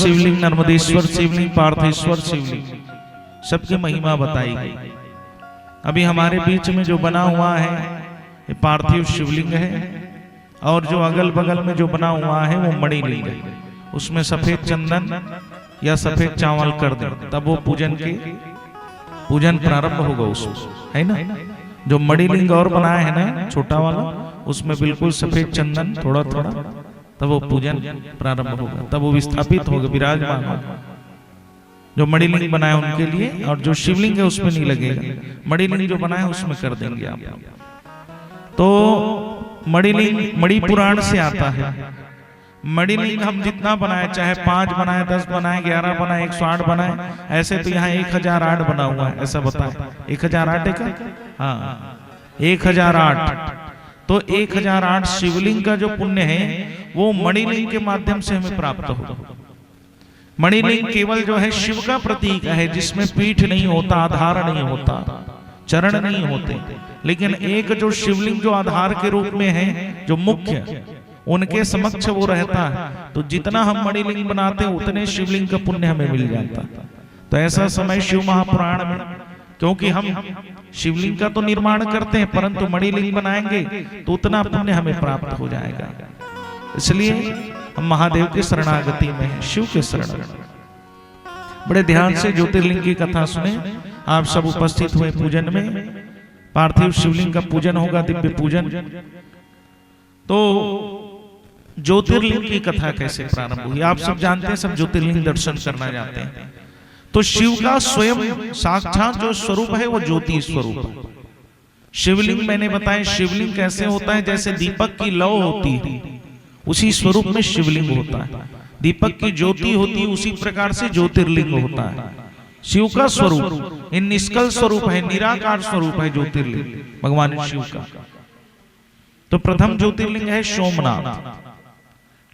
शिवलिंग, नर्मदेश्वर शिवलिंग, पार्थेश्वर शिवलिंग, सबकी महिमा बताई गई। अभी हमारे बीच में जो बना हुआ है ये पार्थिव शिवलिंग है, और जो अगल बगल में जो बना हुआ है वो मणिलिंग है। उसमें सफेद चंदन या सफेद चावल कर दे तब वो पूजन प्रारंभ होगा उसमें, है ना। जो मणिलिंग और बनाया है ना छोटा वाला, उसमें बिल्कुल सफेद चंदन थोड़ा थोड़ा, तब वो पूजन प्रारंभ होगा, तब वो विस्थापित होगा, विराजमान होगा। जो मणिलिंग बनाया उनके लिए, और जो शिवलिंग है उसमें नहीं लगेगा, मणिलिंग जो बनाया उसमें कर देंगे आप। तो मणिलिंग मणि पुराण से आता है। मणिलिंग हम जितना बनाए, चाहे 5 बनाए, 10 बनाए, 11 बनाए, 108 बनाए, ऐसे तो यहाँ 1008 बना हुआ है, ऐसा बताए 1008 का, हाँ 1008। तो 1008 शिवलिंग का जो पुण्य है वो मणिलिंग के माध्यम से हमें प्राप्त होगा। मणिलिंग केवल जो है शिव का प्रतीक है, जिसमें पीठ नहीं होता, आधार नहीं होता, चरण नहीं होते, लेकिन एक जो शिवलिंग जो आधार के रूप में है, जो मुख्य, उनके समक्ष वो रहता है। तो जितना हम मणिलिंग बनाते हैं उतने शिवलिंग का पुण्य हमें मिल जाता है। तो ऐसा समय शिव महापुराण में, क्योंकि हम शिवलिंग का तो निर्माण करते हैं परंतु मणिलिंग बनाएंगे तो उतना पुण्य हमें प्राप्त हो जाएगा। इसलिए हम महादेव के शरणागति में हैं, शिव के शरण। बड़े ध्यान से ज्योतिर्लिंग की कथा सुने। आप सब उपस्थित हुए पूजन में, पार्थिव शिवलिंग का पूजन होगा, दिव्य पूजन। तो ज्योतिर्लिंग की कथा कैसे प्रारंभ हुई आप सब जानते हैं, सब ज्योतिर्लिंग दर्शन करना जाते हैं। तो शिव का स्वयं साक्षात जो स्वरूप है वो ज्योति स्वरूप है। शिवलिंग मैंने बताया, शिवलिंग कैसे होता है, जैसे दीपक की लौ होती है उसी स्वरूप में शिवलिंग होता है। दीपक की ज्योति होती है उसी प्रकार से ज्योतिर्लिंग होता है। शिव का स्वरूप इन निष्कल स्वरूप है, निराकार स्वरूप है ज्योतिर्लिंग भगवान शिव का। तो प्रथम ज्योतिर्लिंग है सोमनाथ।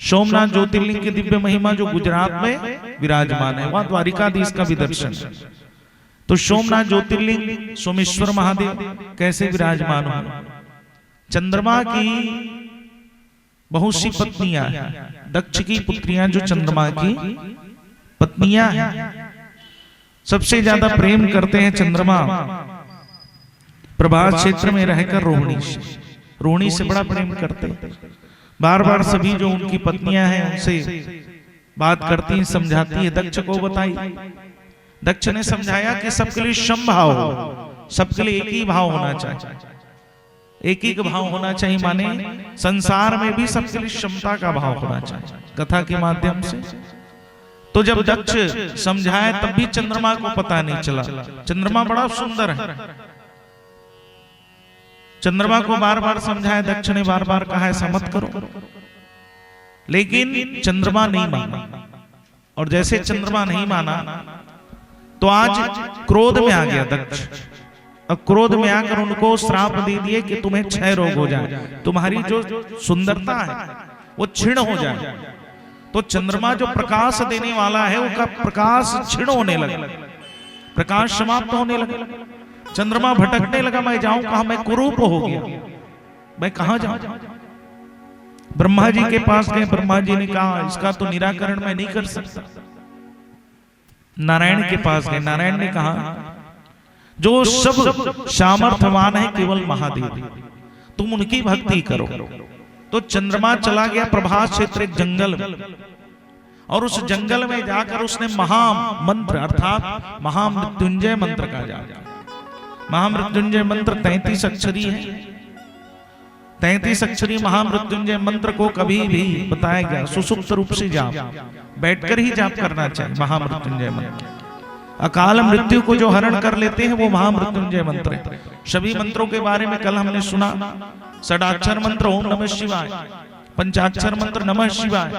सोमनाथ ज्योतिर्लिंग की दिव्य महिमा जो गुजरात में विराजमान है, वहां द्वारिकाधीश का भी दर्शन है। तो सोमनाथ ज्योतिर्लिंग सोमेश्वर महादेव कैसे विराजमान हो। चंद्रमा की बहुत सी पत्नियां हैं, दक्ष की पुत्रियां जो चंद्रमा की पत्नियां हैं, सबसे ज्यादा प्रेम करते हैं चंद्रमा प्रभास क्षेत्र में रहकर रोहिणी से बड़ा प्रेम करते हैं। बार बार सभी जो उनकी पत्नियां हैं उनसे बात करती हैं, समझाती है। दक्ष को बताई, दक्ष ने समझाया कि सबके लिए समभाव हो, सबके लिए एक ही भाव होना चाहिए, एक ही भाव होना चाहिए, माने संसार में भी सबके लिए क्षमता का भाव होना चाहिए, कथा के माध्यम से। तो जब दक्ष समझाए तब भी चंद्रमा को पता नहीं चला। चंद्रमा बड़ा सुंदर है, चंद्रमा को बार बार समझाया, दक्ष ने बार बार कहा ऐसा मत करो, लेकिन चंद्रमा नहीं माना। और जैसे चंद्रमा नहीं माना तो आज क्रोध में आ गया दक्ष। अब क्रोध में आकर उनको श्राप दे दिए कि तुम्हें क्षय रोग हो जाए, तुम्हारी जो सुंदरता है वो क्षीण हो जाए। तो चंद्रमा जो प्रकाश देने वाला है उसका प्रकाश क्षीण होने लगा, प्रकाश समाप्त होने लगा। चंद्रमा भटकने लगा, मैं जाऊं कहां, मैं कुरूप हो गया, मैं कहां जाऊं। ब्रह्मा जी के पास गए, ब्रह्मा जी ने कहा इसका तो निराकरण मैं नहीं कर सकता। नारायण के पास गए, नारायण ने कहा जो सब सामर्थ्यवान है केवल महादेव, तुम उनकी भक्ति करो। तो चंद्रमा चला गया प्रभास क्षेत्र एक जंगल में, और उस जंगल में जाकर उसने महामंत्र अर्थात महामृत्युंजय मंत्र का जाप। महामृत्युंजय मंत्र 33 अक्षरी है। 33 अक्षरी महामृत्युंजय मंत्र को कभी भी बताया गया सुसुप्त रूप से जाप, बैठकर ही जाप करना चाहिए। महामृत्युंजय मंत्र अकाल मृत्यु को जो हरण कर लेते हैं वो महामृत्युंजय मंत्र है। सभी मंत्रों के बारे में कल हमने सुना। षडाक्षर मंत्र ओम नमः शिवाय, पंचाक्षर मंत्र नमः शिवाय,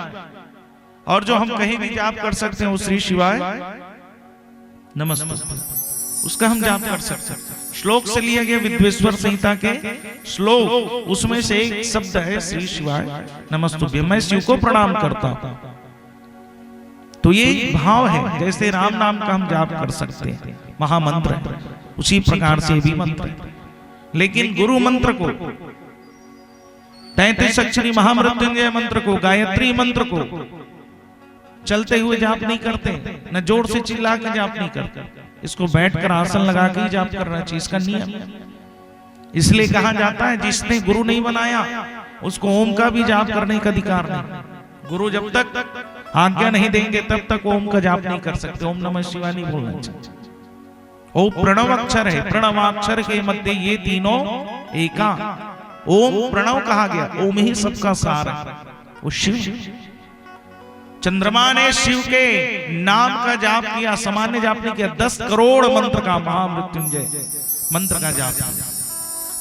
और जो हम कहीं भी जाप कर सकते हैं वो श्री शिवाय नमस्ते, उसका हम जाप कर सकते हैं। श्लोक से लिया गया विद्वेश्वर संहिता के श्लोक, उसमें से एक शब्द है श्री शिवाय नमस्तुभ्यं, मैं शिव को प्रणाम करता हूं। तो ये भाव है, जैसे राम नाम का हम जाप कर सकते हैं महामंत्र है, उसी प्रकार से भी मंत्र है। लेकिन गुरु मंत्र को 33 अक्षरी महामृत्युंजय मंत्र को, गायत्री मंत्र को चलते हुए जाप नहीं करते, न जोर से चिल्ला के जाप नहीं करते, इसको बैठकर आसन लगा के ही जाप करना चाहिए, इसका नियम। इसलिए कहा जाता है जिसने गुरु नहीं बनाया उसको ओम का भी जाप करने का अधिकार नहीं। गुरु जब तक आज्ञा नहीं देंगे तब तक ओम का जाप नहीं कर सकते। ओम नमः शिवाय नहीं बोलना चाहिए। ओ प्रणव अक्षर है, प्रणवाक्षर के मध्य ये तीनों एका। ओम प्रणव कहा गया, ओम ही सबका सार है, वो शिव। चंद्रमा ने शिव के नाम का जाप किया, सामान्य जाप नहीं किया। 10 करोड़ मंत्र का महामृत्युंजय मंत्र का जाप किया।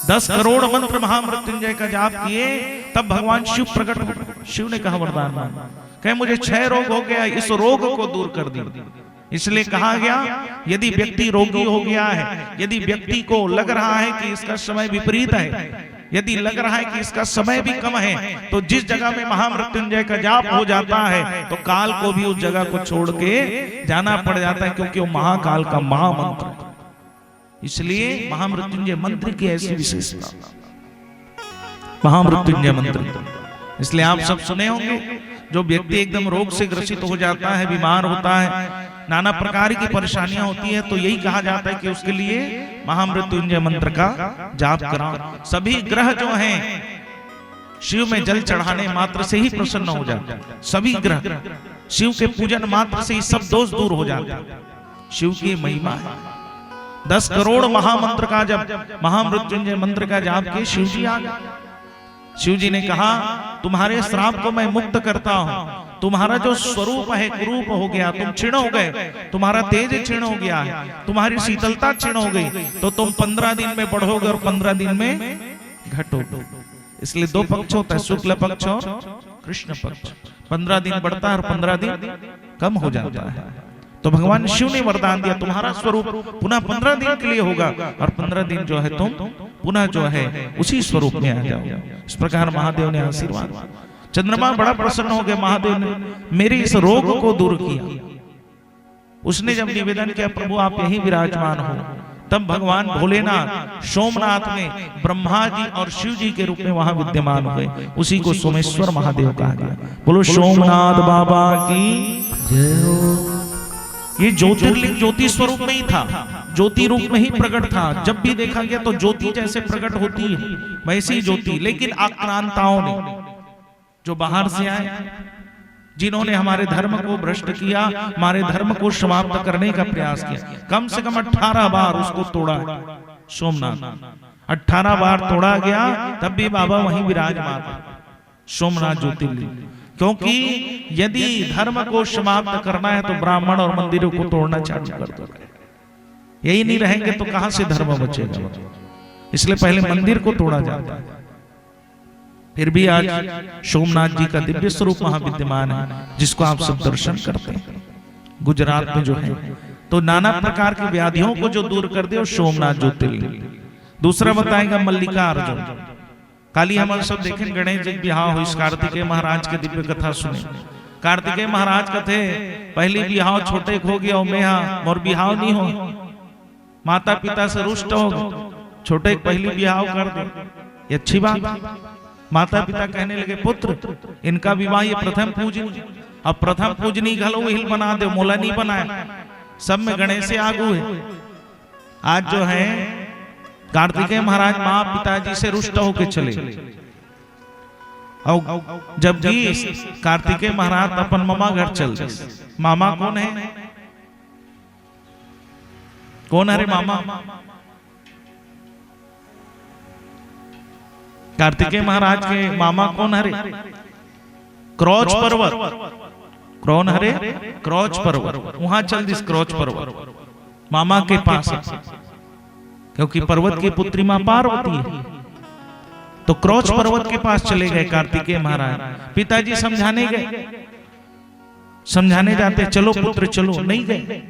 10 करोड़ मंत्र महामृत्युंजय का जाप किए, तब भगवान शिव प्रकट हुए। शिव ने कहा वरदान मांगा, कहे मुझे 6 रोग हो गया, इस रोग को दूर कर दी। इसलिए कहा गया यदि व्यक्ति रोगी हो गया है, यदि व्यक्ति को लग रहा है कि इसका समय विपरीत है, यदि लग रहा है कि इसका समय भी कम है, तो जिस जगह में महामृत्युंजय का जाप हो जाता है तो काल को भी उस जगह को छोड़ के जाना पड़ जाता है, क्योंकि वो महाकाल का महामंत्र है। इसलिए महामृत्युंजय मंत्र की ऐसी विशेषता, महामृत्युंजय मंत्र। इसलिए आप सब सुने होंगे, जो व्यक्ति एकदम रोग से ग्रसित हो जाता है, बीमार होता है, नाना प्रकार की परेशानियां होती है, तो यही कहा जाता है कि उसके लिए महामृत्युंजय मंत्र का जाप कराओ। सभी ग्रह जो हैं शिव में जल चढ़ाने मात्र से ही प्रसन्न हो जाते हैं। सभी ग्रह शिव के पूजन मात्र से ही सब दोष दूर हो जाते हैं। शिव की महिमा है। 10 करोड़ महामंत्र का जब महामृत्युंजय मंत्र का जाप किए, शिव जी आ गए। शिव जी ने कहा तुम्हारे श्राप को मैं मुक्त करता हूं, तुम्हारा जो स्वरूप है कुरूप हो गया, तुम क्षीण हो गए, तुम्हारा तेज क्षीण हो गया है, तुम्हारी शीतलता क्षीण हो गई, तो तुम 15 दिन में बढ़ोगे और 15 दिन में घटोगे। इसलिए 2 पक्ष होता है, शुक्ल पक्ष और कृष्ण पक्ष। 15 दिन बढ़ता है और 15 दिन कम हो जाता है। तो भगवान शिव ने वरदान दिया तुम्हारा स्वरूप पुनः 15 दिन के लिए होगा, और 15 दिन जो है तुम पुनः जो है उसी स्वरूप में आ जाओ। इस प्रकार महादेव ने आशीर्वाद। चंद्रमा बड़ा प्रसन्न हो गया, महादेव ने मेरे इस रोग को दूर किया। उसने जब निवेदन किया प्रभु आप यहीं विराजमान हो, तब भगवान भोलेनाथ सोमनाथ में ब्रह्मा जी और शिव जी के रूप में वहां विद्यमान हुए। उसी को सोमेश्वर महादेव कहा गया। बोलो सोमनाथ बाबा की जय। ये ज्योतिर्लिंग ज्योति स्वरूप में ही था, ज्योति रूप में ही प्रकट था। जब भी देखा गया तो ज्योति जैसे प्रकट होती है वैसी ही ज्योति, लेकिन आक्रांताओं ने, जो बाहर से आए, जिन्होंने हमारे धर्म को भ्रष्ट किया, हमारे धर्म को समाप्त करने का प्रयास किया, कम से कम 18 बार उसको तोड़ा। सोमनाथ 18 बार तोड़ा गया, तब भी बाबा वहीं विराजमान सोमनाथ ज्योतिर्लिंग। क्योंकि यदि धर्म को समाप्त करना है तो ब्राह्मण और मंदिरों को तोड़ना चालू कर दो। यही नहीं रहेंगे तो कहां से धर्म बचेगा। इसलिए पहले मंदिर को तोड़ा जाता है। फिर भी आज सोमनाथ जी का दिव्य स्वरूप वहां विद्यमान है, जिसको आप सब दर्शन करते हैं। गुजरात में जो है तो नाना प्रकार की व्याधियों को जो दूर कर दे वो सोमनाथ ज्योतिर्लिंग। दूसरा बताएगा मल्लिकार्जुन। काली हम सब देखें गणेश जी बिहाव हो, इस कार्तिकेय महाराज के दिव्य कथा सुने। कार्तिकेय महाराज कथे पहली बिहाव छोटे हो गया और बिहाव नहीं हो, माता पिता से रुष्ट हो, छोटे पहली बिहाव कर दे, ये अच्छी बात। माता पिता कहने लगे पुत्र इनका विवाह ये प्रथम पूजनी, अब प्रथम पूजनी घलो हिल बना दे, मोला नहीं बनाया। सब में गणेश से आगू है। आज जो है कार्तिकेय महाराज माँ पिताजी से रुष्ट होके चले, और जब भी कार्तिकेय महाराज अपन मामा घर चल। मामा कौन है? कौन है रे मामा? कार्तिकेय महाराज के मामा कौन हरे? क्रोच पर्वत। कौन हरे? क्रोच पर्वत। वहां चल दिस क्रोच पर्वत मामा के पास, क्योंकि पर्वत की पुत्री मां पार्वती है। तो क्रोच पर्वत के पास चले गए कार्तिकेय महाराज। पिताजी समझाने गए, समझाने जाते चलो पुत्र चलो, नहीं गए।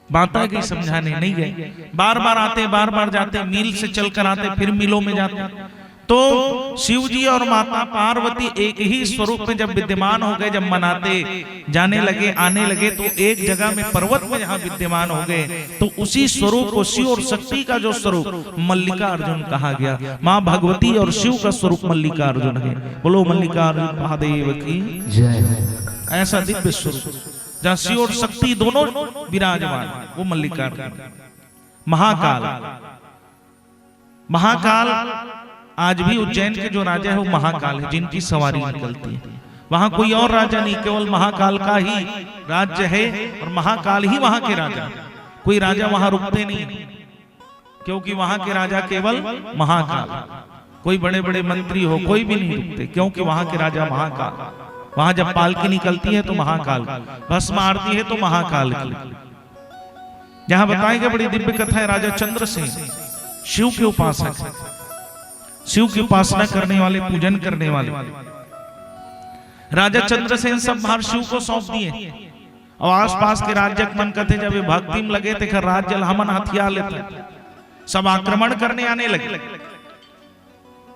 माता की समझाने नहीं गए। बार बार आते, बार बार जाते, मील से चलकर आते, फिर मीलों में जाते। तो शिव जी और माता पार्वती एक ही स्वरूप में जब विद्यमान हो गए, जब मनाते जाने लगे, आने लगे, तो एक जगह में पर्वत में जहां विद्यमान हो गए, तो उसी स्वरूप को शिव और शक्ति का जो स्वरूप मल्लिकार्जुन कहा गया। माँ भगवती और शिव का स्वरूप मल्लिकार्जुन है। बोलो मल्लिकार्जुन महादेव की जय। ऐसा दिव्य स्वरूप जहां शिव और शक्ति दोनों विराजमान, वो मल्लिकार्जुन। महाकाल, महाकाल आज भी उज्जैन के जो राजा है वो महाकाल है, जिनकी सवारी निकलती है। वहां कोई और राजा नहीं, केवल महाकाल का ही राज्य है और महाकाल ही वहां के राजा। कोई राजा वहां रुकते नहीं, क्योंकि वहां के राजा केवल महाकाल। कोई बड़े बड़े मंत्री हो, कोई भी नहीं रुकते, क्योंकि वहां के राजा महाकाल। वहां जब पालकी निकलती है तो महाकाल, भस्म आरती है तो महाकाल की। यहां बताएंगे बड़ी दिव्य कथा है। राजा चंद्रसेन शिव के उपासक, शिव की उपासना करने वाले, पूजन करने वाले। राजा चंद्रसेन सब भार शिव को सौंप दिए और आसपास के राज्य मन कहते जब ये भक्ति में लगे थे, राज्य हमन हथियार लेते, सब आक्रमण करने आने लगे।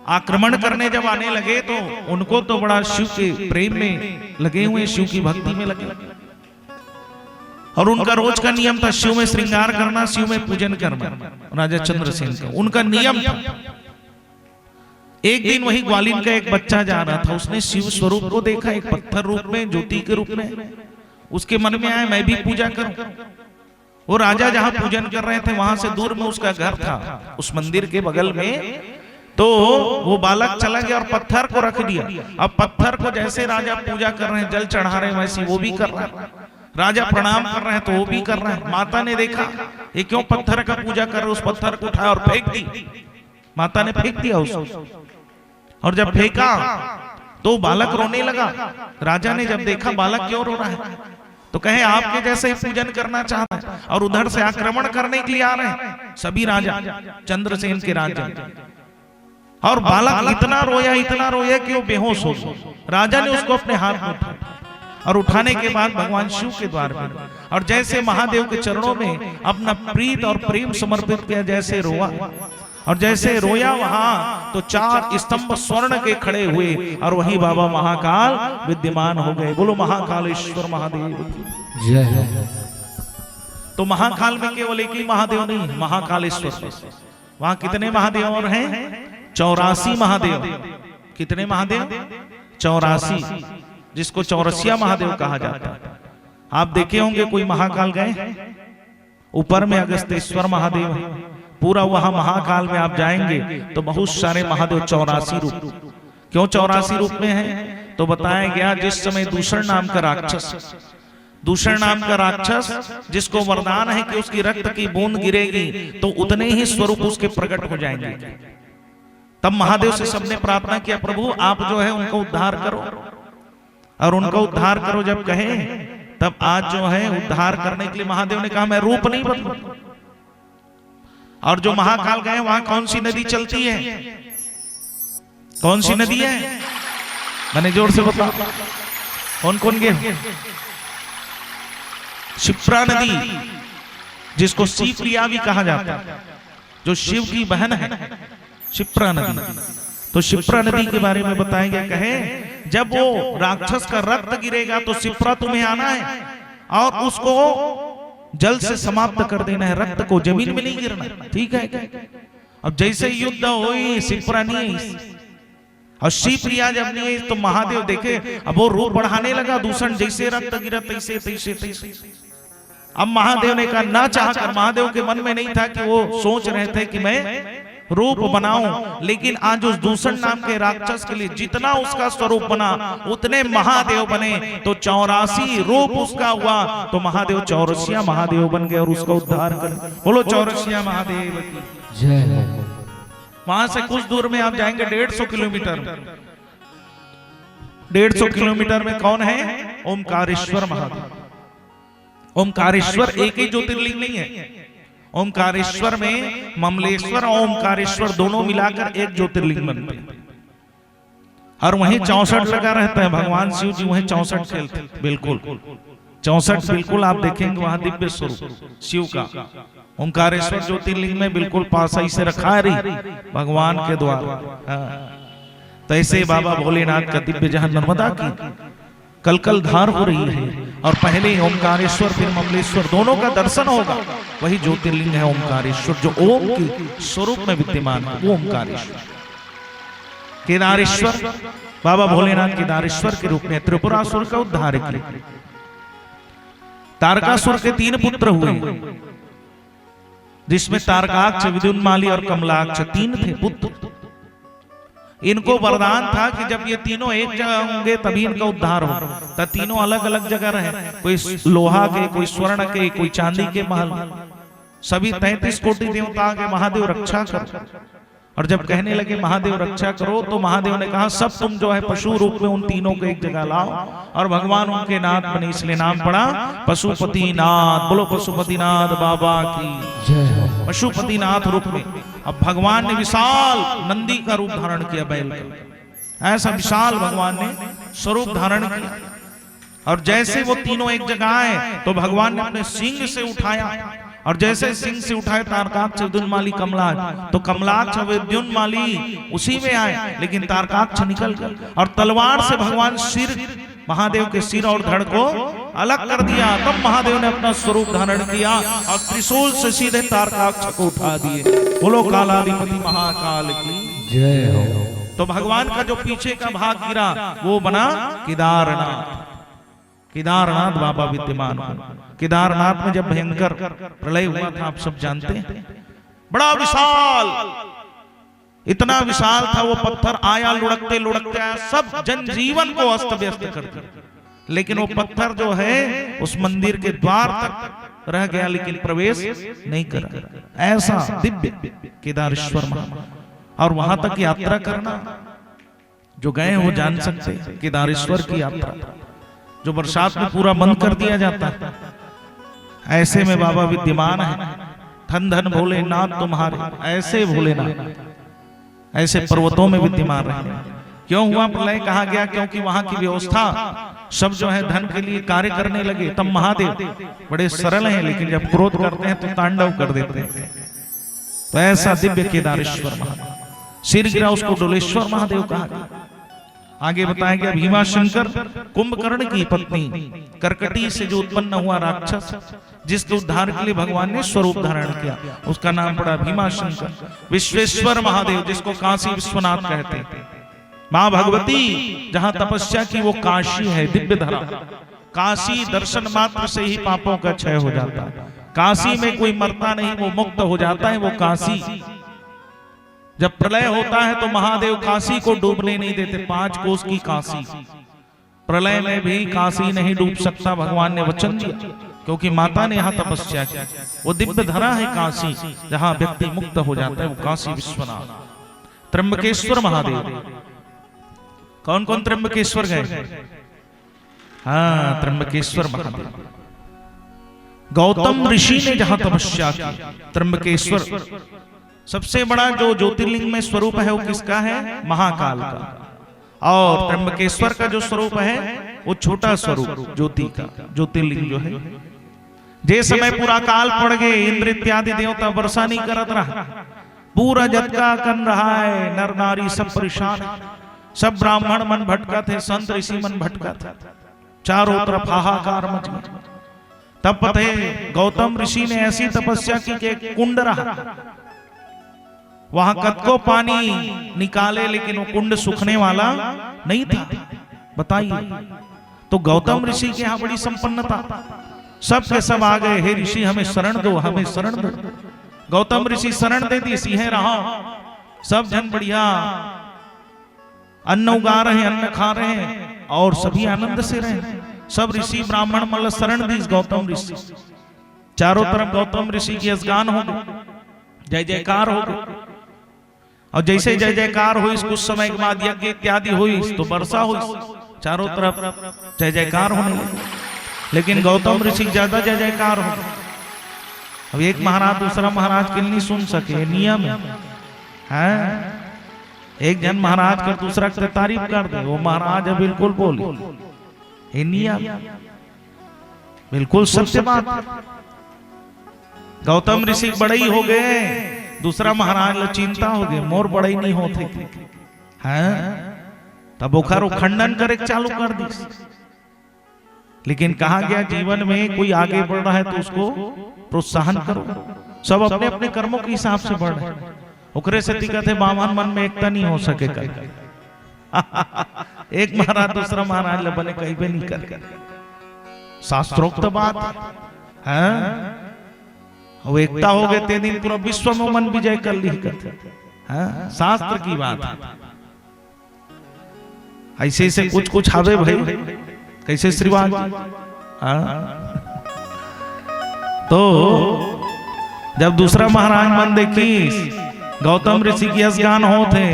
आक्रमण करने जब आने लगे तो उनको तो बड़ा शिव के प्रेम में लगे हुए, शिव की भक्ति में लगे, और उनका रोज का नियम था शिव में श्रृंगार करना, शिव में पूजन करना। राजा चंद्रसेन का उनका नियम था। एक दिन वही ग्वालिन का एक बच्चा जा रहा था, उसने शिव स्वरूप को देखा, एक पत्थर रूप में, ज्योति के रूप में। उसके मन में आया मैं भी पूजा करूं। वो राजा जहां पूजन कर रहे थे वहां से दूर में उसका घर था, उस मंदिर के बगल में। तो वो बालक चला गया और पत्थर को रख दिया। अब पत्थर को जैसे राजा पूजा कर रहे हैं, जल चढ़ा रहे हैं, वैसे वो भी कर रहा है। राजा प्रणाम कर रहे हैं तो वो भी कर रहा है। माता ने देखा ये क्यों पत्थर का पूजा कर रहे, उस पत्थर को उठाया और फेंक दी। माता ने फेंक दिया उसको, और जब फेंका तो बालक रोने लगा। राजा ने जब देखा बालक क्यों रो रहा है, तो कहे आपके जैसे ही पूजन करना चाहता है, और उधर से आक्रमण करने के लिए आ रहे हैं सभी राजा, चंद्रसेन के राजा। और बालक इतना रोया कि वो बेहोश हो गया। राजा ने उसको अपने हाथ में उठाया, और उठाने के बाद भगवान शिव के द्वार पर, और जैसे महादेव के चरणों में अपना प्रीत और प्रेम समर्पित किया, जैसे रोआ, और जैसे रोया वहां तो 4 स्तंभ स्वर्ण के खड़े हुए, और वही बाबा महाकाल विद्यमान हो गए। बोलो महाकालेश्वर महादेव जय। तो महाकाल में केवल एक ही महादेव नहीं, महाकालेश्वर। वहां कितने महादेव और हैं? 84 महादेव। कितने महादेव? 84, जिसको चौरसिया महादेव कहा जाता है। आप देखे होंगे कोई महाकाल गए, ऊपर में अगस्तेश्वर महादेव है, पूरा वहां महाकाल में आप जाएंगे तो बहुत सारे महादेव 84 रूप। क्यों 84 रूप में है? तो बताया गया जिस समय दूषण नाम का राक्षस, दूषण नाम का राक्षस जिसको वरदान है कि उसकी रक्त की बूंद गिरेगी तो उतने ही स्वरूप उसके प्रकट हो जाएंगे। तब महादेव से सबने प्रार्थना किया, प्रभु आप जो है उनको उद्धार करो, और उनको उद्धार करो जब कहे, तब आज जो है उद्धार करने के लिए महादेव ने कहा मैं रूप नहीं बदलूं। और जो महाकाल गए वहां कौन सी नदी चलती है? कौन सी नदी है? मैंने जोर से बता, कौन कौन गए? शिप्रा नदी, जिसको शिवप्रिया भी कहा जाता है, जो शिव की बहन है, शिप्रा नदी। तो शिप्रा नदी के बारे में बताया गया, कहे जब वो राक्षस का रक्त गिरेगा तो शिप्रा तुम्हें आना है और उसको जल से समाप्त कर देना है, रक्त को जमीन में नहीं गिरना, ठीक है? अब जैसे युद्ध हुई, शिप्रा नहीं और शिवप्रिया जब नहीं, तो महादेव देखे अब वो रूप बढ़ाने लगा, दूषण जैसे रक्त गिरा तैसे तैसे तैसे। अब महादेव ने कहा ना चाहकर, महादेव के मन में नहीं था कि वो सोच रहे थे कि मैं रूप बनाऊं, लेकिन आज उस दूषण नाम के राक्षस के लिए जितना उसका स्वरूप बना उतने महादेव बने। तो 84 रूप उसका हुआ, तो महादेव चौरसिया महादेव बन गए और उसका उद्धार कर। बोलो चौरसिया महादेव जय। वहां से कुछ दूर में आप जाएंगे 150 किलोमीटर, 150 किलोमीटर में कौन है? ओमकारेश्वर महादेव। ओमकारेश्वर एक ही ज्योतिर्लिंग नहीं है, ओमकारेश्वर में ममलेश्वर और ओमकारेश्वर दोनों मिलाकर एक ज्योतिर्लिंग बनते हैं, और वहीं 64 लगा रहता है। भगवान शिव जी वहीं 64 खेलते, बिल्कुल 64, बिल्कुल आप देखेंगे वहां दिव्य स्वरूप शिव का। ओमकारेश्वर ज्योतिर्लिंग में बिल्कुल पास ही से रखा रही भगवान के द्वारा। तो ऐसे बाबा भोलेनाथ का दिव्य जहां नर्मदा की कलकल धार हो रही है, और पहले ओमकारेश्वर फिर ममलेश्वर दोनों का दर्शन होगा। वही ज्योतिर्लिंग है ओमकारेश्वर, जो ओम के स्वरूप में विद्यमान है, वो ओमकारेश्वर। केदारेश्वर, बाबा भोलेनाथ केदारेश्वर के रूप में त्रिपुरासुर का उद्धार किया। तारकासुर के 3 पुत्र हुए, जिसमें तारकाक्ष, विद्युन्माली और कमलाक्ष 3 थे पुत्र। इनको वरदान था कि जब ये तीनों एक जगह होंगे तभी इनका उद्धार हो। तो तीनों अलग अलग जगह रहे, कोई लोहा के, कोई स्वर्ण के, कोई चांदी के महल, सभी 33 कोटि देवता के महादेव रक्षा करो। और जब कहने लगे महादेव रक्षा करो, तो महादेव ने कहा सब तुम जो है पशु रूप में उन तीनों को एक जगह लाओ। और भगवान उनके नाथ बने, इसलिए नाम पड़ा पशुपति नाथ। बोलो पशुपतिनाथ बाबा की जय। पशुपतिनाथ रूप में अब भगवान ने विशाल नंदी का रूप धारण किया, बैल का। ऐसा विशाल भगवान ने स्वरूप धारण किया। और जैसे वो तीनों एक जगह आए तो भगवान ने अपने सिंह से उठाया, और जैसे सिंह से उठाए तारकाक्ष, विद्युन्माली, कमलाक्ष, तो कमलाक्ष और विद्युन्माली उसी में आए, लेकिन तारकाक्ष निकल गए। और तलवार से भगवान सिर, महादेव के सिर और धड़ को अलग कर दिया। तब महादेव ने अपना स्वरूप धारण किया और त्रिशूल से सीधे तारकाक्ष को उठा दिए। बोलो कालाधिपति महाकाल की जय हो। तो भगवान का जो पीछे का भाग गिरा वो बना केदारनाथ। केदारनाथ बाबा विद्यमान हो। केदारनाथ में जब भयंकर प्रलय हुआ था, आप सब जानते हैं, बड़ा विशाल, इतना विशाल था वो पत्थर आया, लुढ़कते लुढ़कते आया, सब जनजीवन को अस्त व्यस्त कर दिया। लेकिन वो पत्थर जो है उस मंदिर के द्वार तक रह गया, लेकिन प्रवेश नहीं करा। ऐसा दिव्य केदारेश्वर महाराज। और वहां तक यात्रा करना, जो गए वो जान सकते, केदारेश्वर की यात्रा जो बरसात में पूरा बंद कर दिया जाता है, ऐसे में बाबा विद्यमान है। धन धन भोलेनाथ तुम्हारे, ऐसे भोलेनाथ ऐसे पर्वतों में विद्यमान रहे। क्यों हुआ प्रलय कहा गया? क्योंकि वहां की व्यवस्था सब जो है धन के लिए कार्य करने लगे। तब महादेव बड़े सरल हैं, लेकिन जब क्रोध करते हैं तो तांडव कर देते हैं। तो ऐसा दिव्य केदारेश्वर महादेव, सिर गिरा उसको डोलेश्वर महादेव कहा गया। आगे बताया गया भीमाशंकर कुंभकर्ण की पत्नी करकटी से जो उत्पन्न हुआ राक्षस, जिसके उद्धार के लिए भगवान ने स्वरूप धारण किया, उसका नाम पड़ा भीमाशंकर। विश्वेश्वर महादेव, जिसको काशी विश्वनाथ कहते हैं। मां भगवती जहां तपस्या की वो काशी है, दिव्य धरा। काशी दर्शन मात्र से ही पापों का क्षय हो जाता है। काशी में कोई मरता नहीं, वो मुक्त हो जाता है। वो काशी जब प्रलय होता है तो महादेव काशी को डूबने नहीं देते। 5 कोस की काशी, प्रलय में भी काशी नहीं डूब सकता, भगवान ने वचन दिया, क्योंकि माता ने यहाँ तपस्या की। वो दिव्य धरा है काशी, जहां व्यक्ति मुक्त हो जाता है, वो काशी विश्वनाथ। त्र्यंबकेश्वर महादेव, कौन कौन त्र्यंबकेश्वर गए? हाँ, त्र्यंबकेश्वर महादेव। गौतम ऋषि ने जहां तपस्या की, त्र्यंबकेश्वर सबसे बड़ा जो ज्योतिर्लिंग में स्वरूप है वो किसका है? महाकाल का। और त्र्यंबकेश्वर का जो स्वरूप है वो छोटा स्वरूप ज्योति का, ज्योतिर्लिंग जो है। जे समय पूरा काल पड़ गए, इंद्र इत्यादि देवता वर्षा नहीं करत रहा, पूरा जटका कर रहा है, नर नारी सब परेशान, सब ब्राह्मण मन भटका थे, संत ऋषि मन भटका था, चारों तरफ हाहाकार मच गया। तब पते गौतम ऋषि ने ऐसी तपस्या की कि कुंड रहा, वहां कद को पानी निकाले, लेकिन वो कुंड सूखने वाला नहीं था। बताइए, तो गौतम ऋषि के यहाँ बड़ी संपन्नता, सब के सब आ गए, हे ऋषि हमें शरण दो, हमें शरण दो। गौतम ऋषि शरण दे दी, सिंह रहा, सब जन बढ़िया अन्न उगा रहे हैं, अन्न खा रहे हैं और सभी आनंद से रहे। सब ऋषि ब्राह्मण मतलब शरण दी गौतम ऋषि। चारों तरफ गौतम ऋषि की असगान हो गई, जय जयकार हो गई। और जैसे जय जयकार हुई, कुछ समय के बाद यज्ञ इत्यादि हुई तो वर्षा हुई, चारों तरफ जय जयकार होने लगी। लेकिन गौतम ऋषि ज्यादा जय जयकार हो। अब एक महाराज दूसरा महाराज के नहीं सुन सके, नियम है। एक जन महाराज का दूसरा की तारीफ कर दे, वो महाराज है बिल्कुल बोली, नियम बिल्कुल सत्य बात। गौतम ऋषि बड़े ही हो गए, दूसरा महाराज चिंता हो गए, मोर बड़े ही नहीं होते हैं, तब बोखारो खंडन करे चालू कर दी। लेकिन कहा गया जीवन में कोई आगे बढ़ रहा है तो उसको प्रोत्साहन करो। सब अपने अपने कर्मों के हिसाब से बढ़ रहे, ओकरे से कहते बामन मन में एकता नहीं हो सके कर। एक महाराज दूसरा महाराज बने कहीं भी नहीं कर, शास्त्रोक्त बात है। वो एकता हो गए ते दिन पूरा विश्व में मन विजय कर ली करते, शास्त्र की बात है। ऐसे ऐसे कुछ कुछ हावे भाई, कैसे श्रीवास तो जब दूसरा महाराज मन देखी गौतम ऋषि की स्नान हो थे,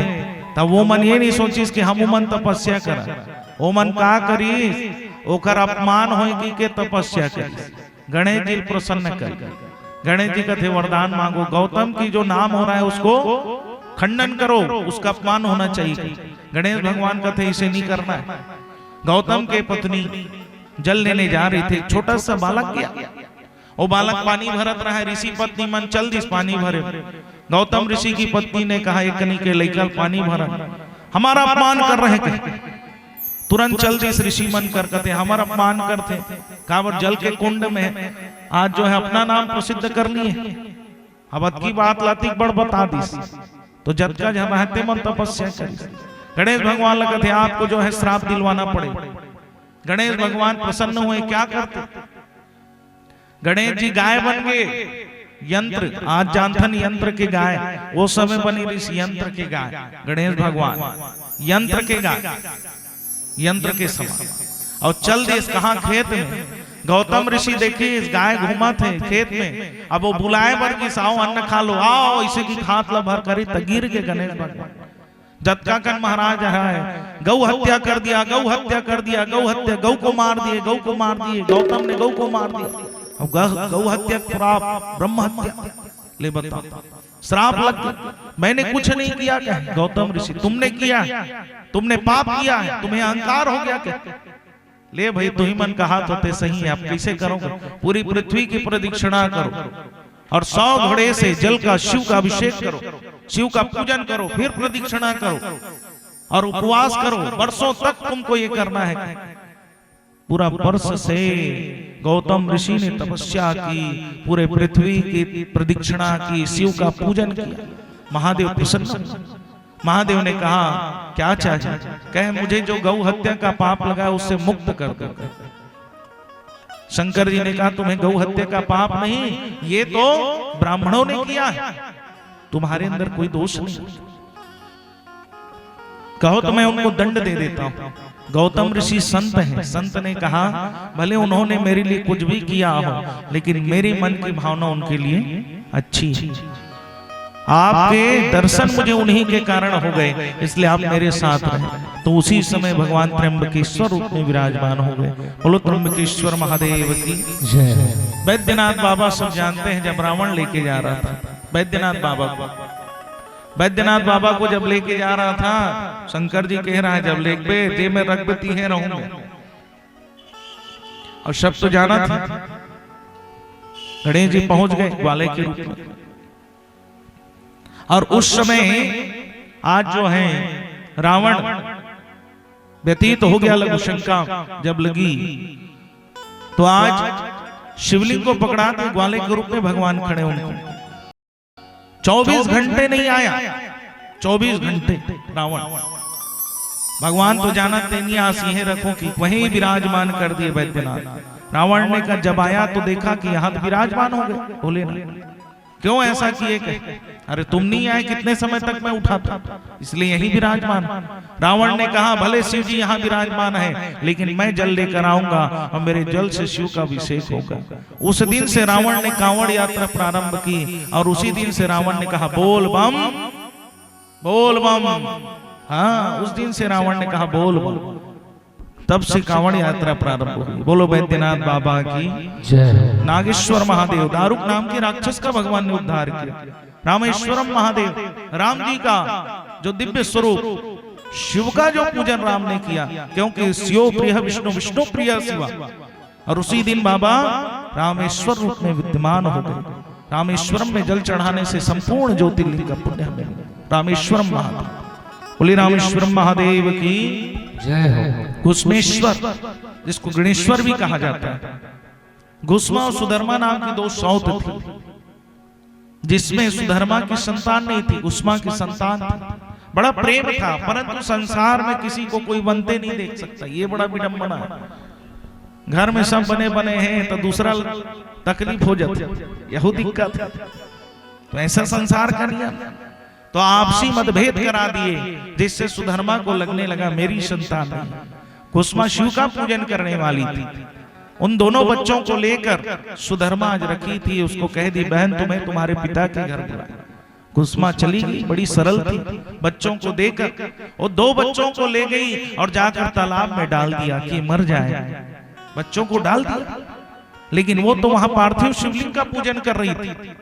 तब वो मन ये नहीं सोचिस कि हम मन तपस्या करा, वो मन का करी ओकर अपमान होगी के तपस्या करी। गणेश जी प्रसन्न कर, गणेश जी कहते वरदान मांगो, गौतम की जो नाम हो रहा है उसको खंडन करो, उसका अपमान होना चाहिए। गणेश भगवान कहते इसे नहीं करना है। गौतम के पत्नी जल लेने जा रही थी, छोटा सा बालक गया, वो बालक पानी भरत रहा है, ऋषि पत्नी मन चल दिस पानी भरे। गौतम ऋषि की पत्नी ने कहा एक कनी के लेकर पानी भरा, हमारा अपमान कर रहे थे। तुरंत चल दिस ऋषि मन कर कहते हमारा अपमान करते, कावर जल के कुंड में आज जो है अपना नाम प्रसिद्ध कर लिए, अब की बात लाती बड़ बता दी, तो जब का जब रहते मन तपस्या करी। गणेश भगवान लगते आपको जो है श्राप दिलवाना पड़े। गणेश भगवान प्रसन्न हुए, क्या करते गणेश जी गाय बन गए, यंत्र आज जानथन यंत्र के गाय, वो समय बनी इस यंत्र के गाय। गणेश भगवान यंत्र के गाय, यंत्र के समान। और चल देश कहा खेत में, गौतम ऋषि देखिए इस गाय घुमा थे खेत में, अब वो बुलाए बर की साओ अन्न खा लो, आओ इसे की खात ला भर करी तगीर के गणेश भगवान। जत्काकन महाराज है गौ हत्या कर दिया, गौ हत्या कर दिया, गौ हत्या, गौ को मार दिए, गौ को मार दिए, गौतम ने गौ को मार दिया। गौ हत्या श्राप, ब्रह्म हत्या ले बता श्राप लग गया। मैंने कुछ नहीं किया क्या गौतम ऋषि, तुमने किया, तुमने पाप किया है, तुम्हें अहंकार हो गया क्या? ले भाई तू ही मन का हाथ होते सही है, आप कैसे करोगे? पूरी पृथ्वी की प्रदक्षिणा करो और 100 घड़े से जल का शिव का अभिषेक करो, शिव का पूजन करो, फिर प्रदक्षिणा करो और उपवास करो। वर्षों तक तुमको ये करना है। पूरा वर्ष से गौतम ऋषि ने तपस्या की, पूरे पृथ्वी की प्रदक्षिणा की, शिव का पूजन किया। महादेव प्रसन्न, महादेव ने कहा क्या चाहिए? कहे मुझे जो गौ हत्या का पाप लगा है उससे मुक्त कर दो। शंकर जी ने कहा तुम्हें गौ हत्या का पाप नहीं, ये तो ब्राह्मणों ने किया है, तुम्हारे अंदर कोई दोष नहीं। कहो तो मैं उनको दंड दे देता हूं। गौतम ऋषि संत हैं, संत ने कहा भले उन्होंने मेरे लिए कुछ भी किया हो, लेकिन मेरी मन की भावना उनके लिए अच्छी है। आपके दर्शन मुझे उन्हीं के कारण हो गए, इसलिए आप मेरे साथ रहे। तो उसी समय भगवान त्र्यंबकेश्वर रूप में विराजमान हो गए। बोलो त्र्यंबकेश्वर महादेव की जय। वैद्यनाथ बाबा सब जानते हैं, जब रावण लेके जा रहा था वैद्यनाथ बाबा को, वैद्यनाथ बाबा को जब लेके जा रहा था, शंकर जी कह रहा है जब लेके जे में रखबती है रहूंगा। और सब तो जाना था, गणेश जी पहुंच गए ग्वाले के रूप में। और उस समय आज जो है रावण व्यतीत हो गया लघु शंका जब लगी, तो आज शिवलिंग को पकड़ा के ग्वाले के रूप में भगवान खड़े होंगे। 24 घंटे नहीं आया, 24 घंटे रावण। भगवान तो जाना तेनिया सिंह रखो कि वहीं विराजमान कर दिए वैद्यनाथ। रावण ने कहा जब आया तो देखा कि यहाँ विराजमान हो गए। बोले ना क्यों ऐसा किए? अरे तुम नहीं आए, कितने समय तक मैं उठा था, इसलिए यही विराजमान। रावण ने कहा भले शिव जी यहाँ विराजमान है, लेकिन मैं जल लेकर आऊंगा और मेरे जल से शिव का अभिषेक होगा। उस दिन से रावण ने कांवड़ यात्रा प्रारंभ की, और उसी दिन से रावण ने कहा बोल बम, बोल बम। हाँ, उस दिन से रावण ने कहा बोल बम, तब से कांवड़ यात्रा प्रारंभ हुई। बोलो वैद्यनाथ बाबा की जय। नागेश्वर महादेव, दारुक नाम के राक्षस का भगवान ने उद्धार किया। रामेश्वरम महादेव, राम जी का जो दिव्य स्वरूप, शिव का जो पूजन राम ने किया, क्योंकि शिव प्रिय विष्णु, विष्णु प्रिय शिवा। और उसी दिन बाबा रामेश्वर रूप में विद्यमान हो गए। रामेश्वरम में जल चढ़ाने से संपूर्ण ज्योतिर्लिंग का पुण्य हमें। रामेश्वरम महादेव, बोले रामेश्वरम महादेव की जय हो। घुस्मेश्वर, जिसको गणेश्वर भी कहा जाता है, घुस्मा और सुधर्मा नाम की 2 सौत थी, जिसमें सुधर्मा की संतान नहीं थी, घुस्मा की संतान थी। बड़ा प्रेम था, परंतु संसार में किसी को कोई बनते नहीं देख सकता, ये बड़ा विडंबना है। घर में सब बने बने हैं तो दूसरा तकलीफ हो जाती, यही दिक्कत है। तो ऐसा संसार का नियम, तो आपसी मतभेद करा दिए, जिससे सुधर्मा को लगने लगा मेरी संतान नहीं। कुसुमा शिव का पूजन करने वाली थी, उन दोनों बच्चों को लेकर सुधर्मा आज रखी थी, उसको कह दी बहन तुम्हें तुम्हारे पिता के घर बुला। कुसुमा चली गई, बड़ी सरल थी, बच्चों को देकर वो दो बच्चों को ले गई और जाकर तालाब में डाल दिया कि मर जाए। बच्चों को डाल दिया, लेकिन वो तो वहां पार्थिव शिवलिंग का पूजन कर रही थी।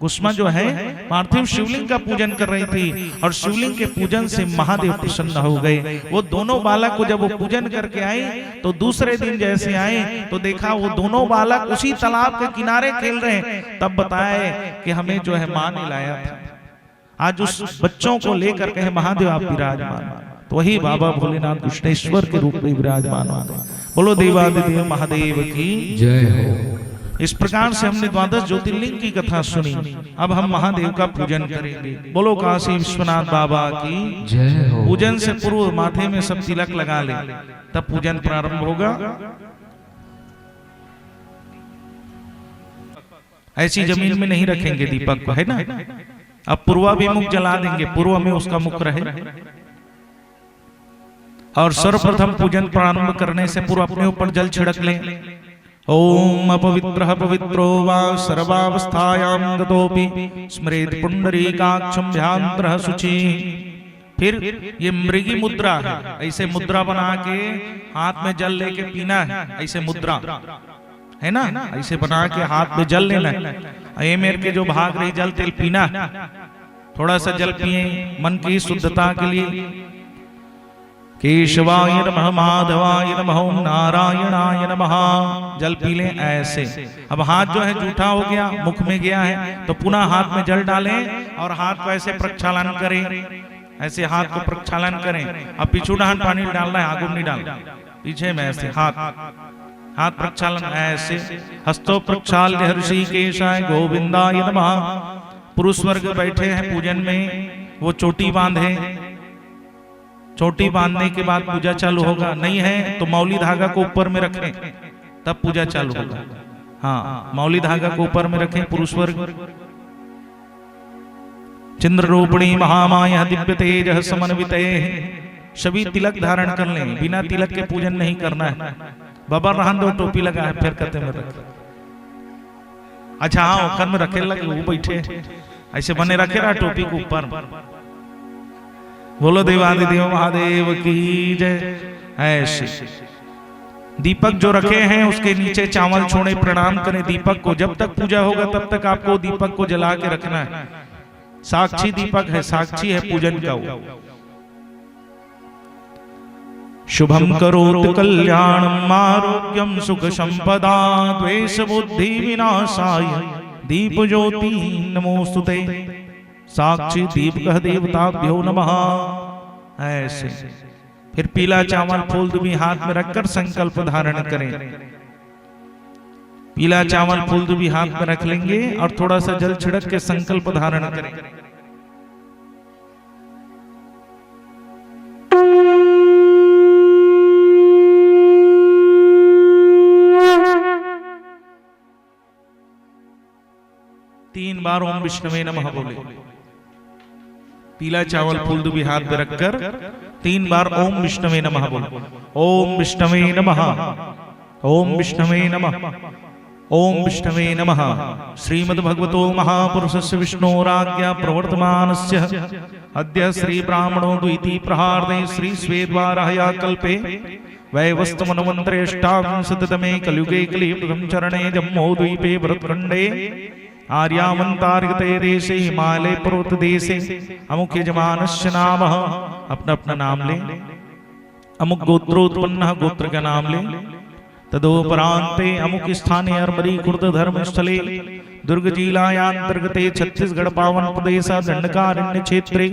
कुसुमा जो है पार्थिव शिवलिंग का पूजन कर रही थी, और शिवलिंग के पूजन से महादेव प्रसन्न हो गए। वो दोनों बालक को जब वो पूजन करके आए, तो दूसरे दिन जैसे आए तो देखा वो दोनों बालक उसी तालाब के किनारे खेल रहे हैं। तब बताए कि हमें जो है मां ने लाया था। आज उस बच्चों को लेकर कहे महादेव आप विराजमान, तो वही बाबा भोलेनाथ कृष्णेश्वर के रूप में विराजमान हो गए। बोलो देवादिदेव महादेव की जय हो। इस प्रकार से हमने द्वादश ज्योतिर्लिंग की कथा सुनी। अब हम महादेव का पूजन करेंगे। बोलो काशी विश्वनाथ बाबा की जय हो। पूजन से पूर्व माथे में सब तिलक लगा ले, तब पूजन प्रारंभ होगा। ऐसी जमीन में नहीं रखेंगे दीपक को, है ना। अब पूर्वाभिमुख जला देंगे, पूर्व में उसका मुख रहे। और सर्वप्रथम पूजन प्रारंभ करने से पूर्व अपने ऊपर जल छिड़क लें। ओम अपवित्रः पवित्रो वा सर्वावस्थायां गतोपि स्मरेत् पुंडरीकाक्षं ध्यानत्रः शुचि। फिर ये मृगी मुद्रा है, ऐसे मुद्रा बना के हाथ में जल लेके पीना है, ऐसे मुद्रा है ना, ऐसे बना के हाथ में जल लेना है। ये मेरे के जो भाग रही जल तेल पीना, थोड़ा सा जल पिए मन की शुद्धता के लिए। केशवाय नमः माधवाय नमः नारायणाय नमः, जल पी लें ऐसे। अब हाथ जो है जूठा हो गया, मुख में गया है, तो पुनः हाथ में जल डालें और हाथ को ऐसे प्रक्षालन करें, ऐसे हाथ को प्रक्षालन करें। अब पीछू डहान पानी डालना है, आगू नहीं डालना, पीछे में ऐसे हाथ प्रक्षालन ऐसे। हस्तो प्रक्षाल्य ऋषिकेशाय गोविंदाय नमः। पुरुष वर्ग बैठे हैं पूजन में, वो चोटी बांधे, चोटी बांधने के बाद पूजा चालू होगा। नहीं है तो मौली धागा को ऊपर में रखें, तब पूजा चालू होगा। हाँ, मौली धागा को ऊपर में रखें पुरुष वर्ग। चंद्र रूपिणी महामाया दिव्य तेज समन्विते, सभी तिलक धारण कर लें, बिना तिलक के पूजन नहीं करना है। बाबा रहन दो, टोपी लगा है फिर कहते में रख। अच्छा हाँ, ओखर में रखे लगे, वो बैठे ऐसे बने रखे रहा टोपी को ऊपर। बोलो देवादिदेव महादेव की जय। ऐसे दीपक जो रखे हैं उसके नीचे चावल छोड़े, प्रणाम करें दीपक को। जब तक पूजा होगा तब तक आपको दीपक को जला के रखना है। साक्षी दीपक है, साक्षी है पूजन का वो। शुभम करोतु कल्याणम आरोग्यम सुख संपदा द्वेष बुद्धि विनाशाय दीप ज्योति नमोस्तुते। साक्षी दीपक देवताभ्यो नमः। ऐसे फिर पीला चावल फूल दुबी हाथ में रखकर संकल्प धारण करें। पीला चावल फूल दुबी हाथ में रख लेंगे और थोड़ा सा जल छिड़क के संकल्प धारण करें। तीन बार ओम विष्णुवे नमः बोले। पीला चावल फूल दुबी हाथ में रखकर 3 बार ओम विष्णुवे नमः बोले। ओम विष्णुवे नमः, ओम विष्णुवे नमः, ओम विष्णुवे नमः। श्रीमद्भगवतो महापुरुषस्य विष्णोराज्ञा प्रवर्तमानस्य अद्य श्री ब्राह्मणो द्वितीय प्रहार्दे श्री स्वेद्वाराया कल्पे वैवस्वतमन्वन्तरे अष्टाविंशतितमे कलियुगे कलिप्रथम चरणे जम्बूद्वीपे भरतखण्डे आर्यावंतार्गते देशे हिमालय पर्वत देशे अमुक यजमानस्य नाम। अपना अपना नाम ले। अमुक गोत्रोत्पन्न गोत्र का नाम ले। तदोपरांते अमुक स्थाने अरमरी खुर्द धर्म स्थले दुर्ग जिलायांतर्गते छत्तीसगढ़ पावन प्रदेश दंडकारण्य क्षेत्रे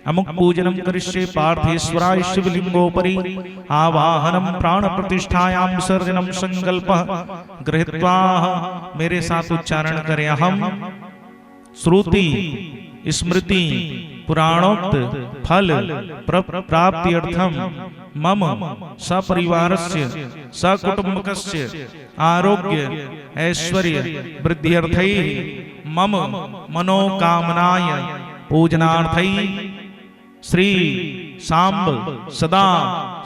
अमुक पूजनम करिष्ये पार्थेश्वराय शिवलिंगोपरि आवाहनम प्राण प्रतिष्ठायां विसर्जनम संकल्प गृहीत्वा। मेरे साथ उच्चारण करें। अहम श्रुति स्मृति पुराणोक्त फल प्राप्त्यर्थम मम सपरिवारस्य सकुटुम्बकस्य आरोग्य ऐश्वर्य वृद्ध्यर्थैः मम मनोकामनाय पूजनार्थैः श्री सांब सदा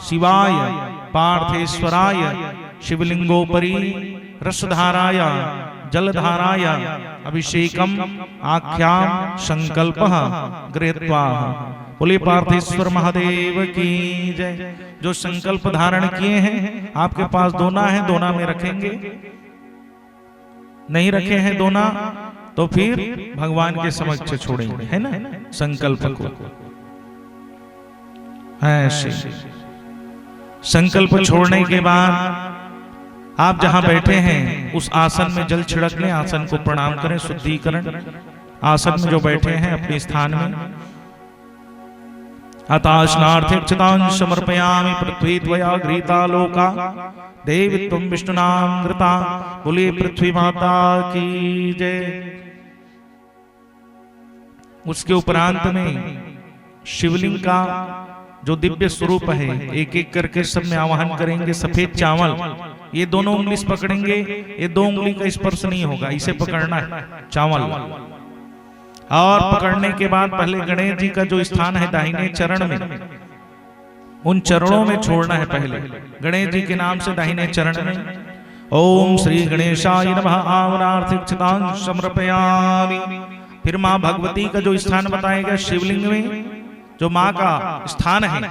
शिवाय पार्थेश्वराय शिवलिंगोपरि रसधाराय जलधाराय अभिषेकम आख्याम संकल्पः गृहीत्वा। बोले पार्थेश्वर महादेव की जय। जो संकल्प धारण किए हैं, आपके पास दोना है, दोना में रखेंगे, नहीं रखे हैं दोना तो फिर भगवान के समक्ष छोड़ेंगे, है ना संकल्प को। ऐसे संकल्प छोड़ने के बाद आप जहां बैठे हैं उस आसन में जल छिड़क लें, आसन को प्रणाम करें, शुद्धिकरण। आसन में जो बैठे हैं अपने स्थान में अताशनार्थेक्षतां समर्पयामि पृथ्वी त्वया गृहीता लोका देवी त्वं विष्णुनां घृता। बोले पृथ्वी माता की जय। उसके उपरांत में शिवलिंग का जो दिव्य स्वरूप है एक एक करके सब में आवाहन करेंगे। सफेद चावल, ये दोनों उंगली पकड़ेंगे, ये दो उंगली का स्पर्श नहीं होगा, इसे पकड़ना है चावल। और पकड़ने के बाद पहले गणेश जी का जो स्थान है दाहिने चरण में, उन चरणों में छोड़ना है। पहले गणेश जी के नाम से दाहिने चरण में ओम श्री गणेशाय नमः आवनार्थिक्षतां समर्पयामि। फिर मां भगवती का जो स्थान बताएगा शिवलिंग में, जो मां का स्थान है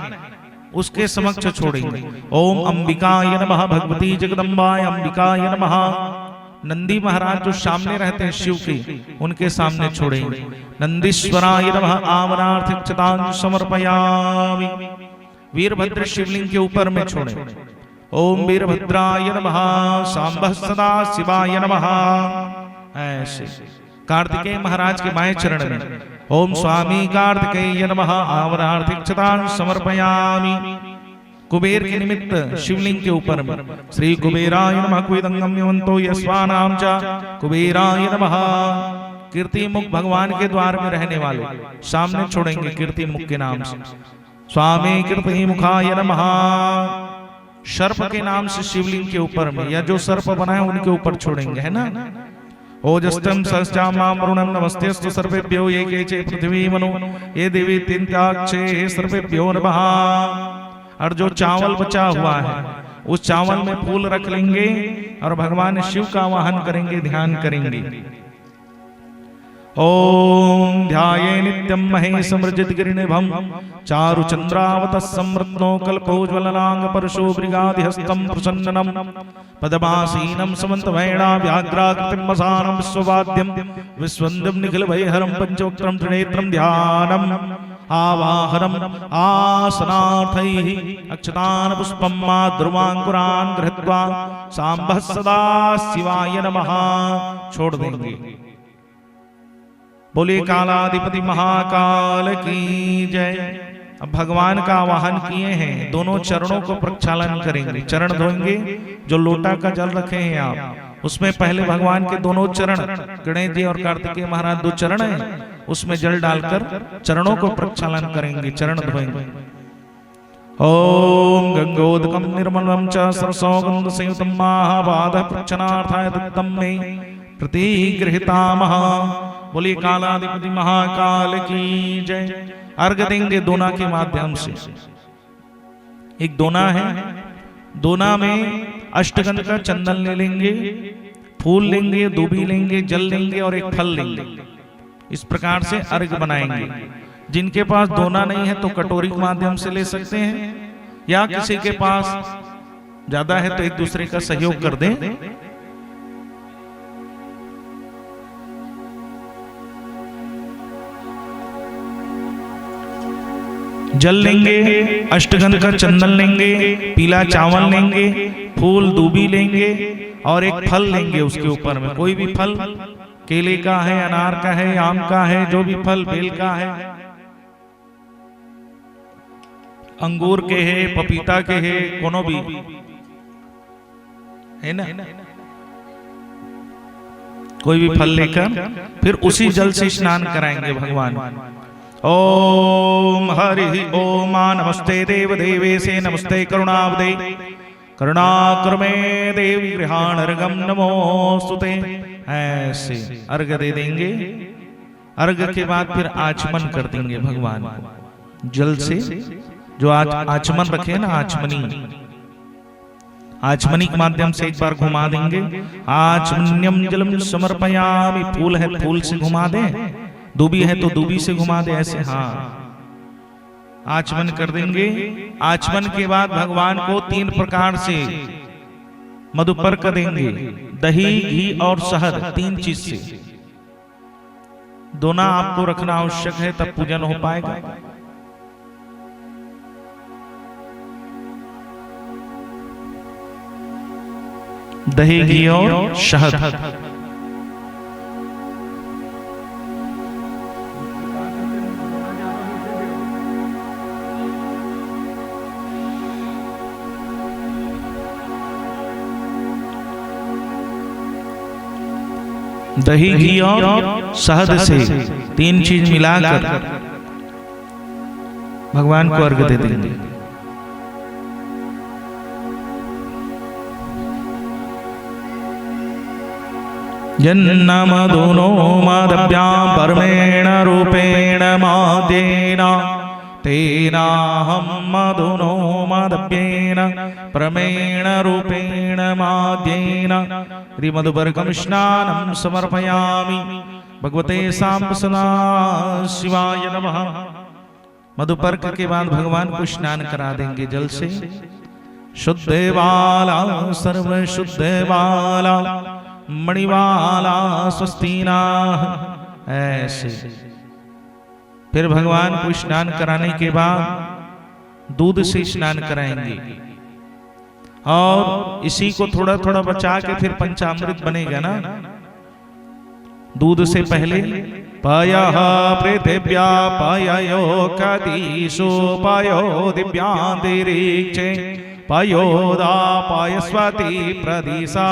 उसके समक्ष छोड़ेंगे। ओम अंबिकाय नमः भगवती जगदम्बाय अंबिकाय नमः। नंदी महाराज जो सामने रहते हैं शिव के, उनके सामने छोड़ेंगे। नंदीश्वराय नमः आवनार्थिक्षतां समर्पयामि। वीरभद्र शिवलिंग के ऊपर में छोड़े। ओम वीरभद्राय नमः सांबः सदा शिवाय नमः। ऐसे कार्तिकेय महाराज के बाएं चरण में ओम स्वामी कार्तिकेय नमः आवनार्थिक्षतां समर्पयामि। कुबेर के निमित्त शिवलिंग के ऊपर में श्री कुबेराय नमः कुइदंगम यवंतो यस्वानां च कुबेराय नमः। कीर्ति मुख भगवान के द्वार में रहने वाले सामने छोड़ेंगे कीर्ति मुख के नाम से। स्वामी कीर्ति मुखाय नमः। सर्प के नाम से शिवलिंग के ऊपर में, या जो सर्प बनाए उनके ऊपर छोड़ेंगे, है ना। ओजस्तं सहस्रामावरुणं नमस्तेस्तु सर्वेभ्यो ये केचे पृथ्वी मनो ये देवी तीन्ताक्षे सर्वेभ्यो नमः। और जो चावल बचा हुआ है उस चावल में फूल रख लेंगे और भगवान शिव का आवाहन करेंगे, ध्यान करेंगे। ओम ध्याये नित्यं महेशमृजित गिरिनिभं चारु चंद्रावतः संवृत्नो कल्पोज्वलनांग परशो मृगाधिहस्तं प्रसन्ननं पदमासीनं समन्तभैणा व्याघ्राकृतिं वसानं विश्ववाद्यं विश्वन्दं निखिलभयहरं पंचवक्त्रं त्रिनेत्रं ध्यानम् आवाहनम् आसनार्थैः अक्षतान् पुष्पं मा ध्रुवाङ्कुरान् गृहीत्वा सांबः सदा शिवाय नमः छोड़ देंगे। बोले कालाधिपति महाकाल की जय। अब भगवान का आवाहन किए हैं, दोनों चरणों को प्रक्षालन करेंगे, चरण धोएंगे। जो लोटा का जल रखे हैं आप, उसमें पहले भगवान के दोनों चरण, गणेश जी और कार्तिकेय महाराज दो चरण हैं, उसमें जल डालकर चरणों को प्रक्षालन करेंगे, चरण धोएंगे। ओम गंगोदकं निर्मलं च सरसो गंध संयुतं महाबाध प्रक्षालनार्थाय दत्तं मे प्रतिगृहीतामः। बोलिए कालाधिपति महाकाल की जय। अर्घ देंगे दोना के माध्यम से। एक दोना है, दोना में अष्टगंध का चंदन ले लेंगे, फूल लेंगे, दूबी लेंगे, जल लेंगे और एक फल लेंगे। इस प्रकार से अर्घ बनाएंगे। जिनके पास दोना नहीं है तो कटोरी के माध्यम से ले सकते हैं, या किसी के पास ज्यादा है तो एक दूसरे का सहयोग कर दें। जल लेंगे, अष्टगंध का चंदन लेंगे, पीला चावल लेंगे, फूल दूबी लेंगे और एक फल लेंगे। उसके ऊपर में कोई भी फल, केले का है, अनार का है, आम का है, जो भी फल, बेल का है, अंगूर के है, पपीता के है, कोनो भी है ना, कोई भी फल लेकर फिर उसी जल से स्नान कराएंगे भगवान। ओम हरि ओम नमस्ते देव देवेशे नमस्ते करुणावदे करुणाकर्मे देवी गृहाण अर्घम नमोस्तुते। ऐसे अर्घ दे देंगे। अर्घ के बाद फिर आचमन कर देंगे भगवान को जल से। जो आचमन रखे ना, आचमनी के माध्यम से एक बार घुमा देंगे। आचमन्यम जलम समर्पयामि, फूल है फूल से घुमा दे, दूबी है तो दूबी से घुमा दे, ऐसे हाँ आचमन कर देंगे। आचमन के बाद भगवान को 3 प्रकार से मधुपर्क देंगे, दही घी और शहद, 3 चीज से। दोनों आपको रखना आवश्यक है, तब पूजन हो पाएगा। दही घी और शहद। दही घी और शहद से 3 चीज मिलाकर भगवान को अर्घ दे देंगे। जन्नमधुनो माधव्यां परमेण रूपेण माद्येना तेनाहं मधुनो माधव्येन प्रमेण रूपेण माद्येन श्रीमधुपर्कं स्नानं समर्पयामि। भगवते सांब सदा शिवाय नमः। मधुपर्क के बाद भगवान को स्नान करा देंगे जल से। शुद्ध बाला सर्व शुद्ध बाला मणिवाला स्वस्तिना, ऐसे। फिर भगवान को स्नान कराने के बाद दूध से स्नान कराएंगे और इसी को थोड़ा थोड़ा बचा के फिर पंचामृत बनेगा ना। दूध से पहले पाया पृथिव्या पायो कदीशो पायो दिव्यांतिरिक्षे पायोदा पायस्वती प्रदिशा।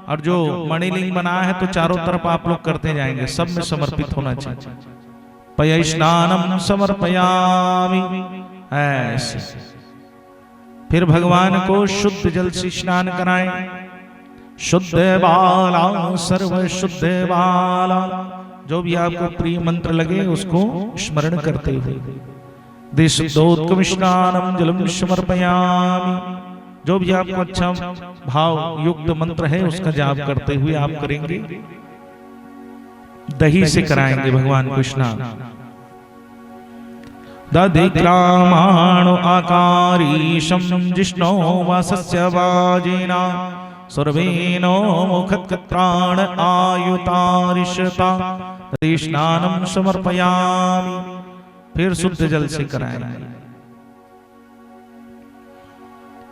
और जो मणिलिंग बना है तो चारों तरफ आप लोग करते जाएंगे, सब में समर्पित होना चाहिए। पय स्नानम समर्पयामि, ऐसे। फिर भगवान को शुद्ध जल से स्नान कराएं। शुद्ध बाला सर्व शुद्ध बाला, जो भी आपको प्रिय मंत्र लगे उसको स्मरण करते हुए। देशोत्कम स्नानम जलम समर्पयामि, जो भी आपको अच्छा भाव युक्त मंत्र है उसका जाप करते हुए आप करेंगे। दही से कराएंगे भगवान को स्नान। दधिक्रामाणो आकारीशं जिष्णो वासस्य वाजिना सर्वेनो मुखत्त्राण आयुतारिषता स्नानं समर्पयामि। फिर शुद्ध जल से कराएंगे।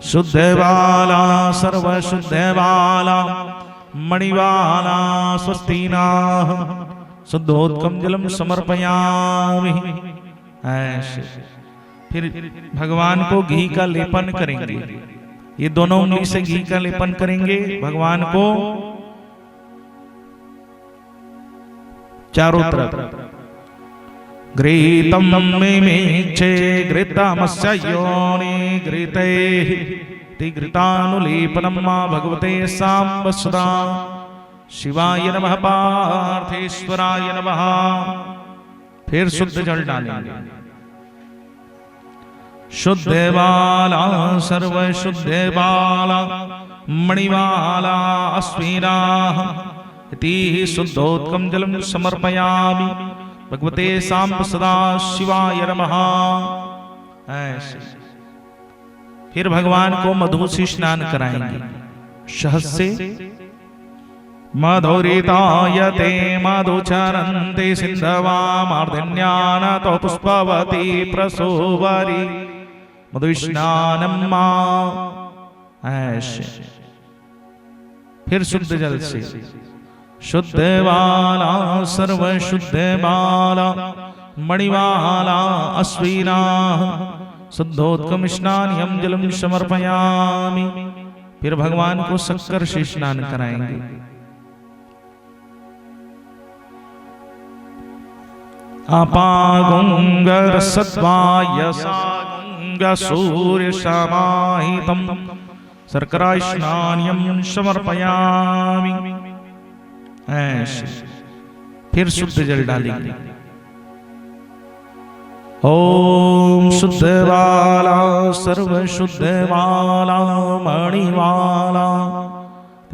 शुद्ध बाला सर्व शुद्ध बाला मणिवाला स्वस्तिना शुद्धोत्कम जलम समर्पयामि, ऐसे। फिर भगवान को घी का लेपन करेंगे। ये दोनों उंगली से घी का लेपन करेंगे भगवान को चारों तरफ। घृतं मेचे घृतमस्य योनि घृते घृतानुलेपनं भगवते सांब सदा शिवाय नमः पार्थेश्वराय नमः। फिर शुद्ध जल डालेंगे। शुद्ध बाला सर्व शुद्ध बाला मणिवाला अश्विना इति शुद्धोत्कम जलम समर्पयामि। भगवते सांब सदा शिवाय नमः, ऐसे। फिर भगवान को मधु से स्नान कराएंगे। शहद से मधुरितायते मधुचरन्ते सिन्धवा मार्धन्यान तो पुष्पवती प्रसोवरी मधुस्नानं मा, ऐसे। फिर शुद्ध जल से शुद्ध बाला सर्व शुद्ध बाला मणिवाला अश्विना शुद्धोत्कम स्नानियम जलम समर्पयामि। फिर भगवान को शक्कर से स्नान कराएंगे। अपागुंगरसद्वायसागुंग सूर्यशमाहितं शर्करा स्नान्यं समर्पयामि। ऐसे फिर शुद्ध जल डालेंगे। ओम शुद्ध वाला सर्व शुद्ध वाला मणिवाला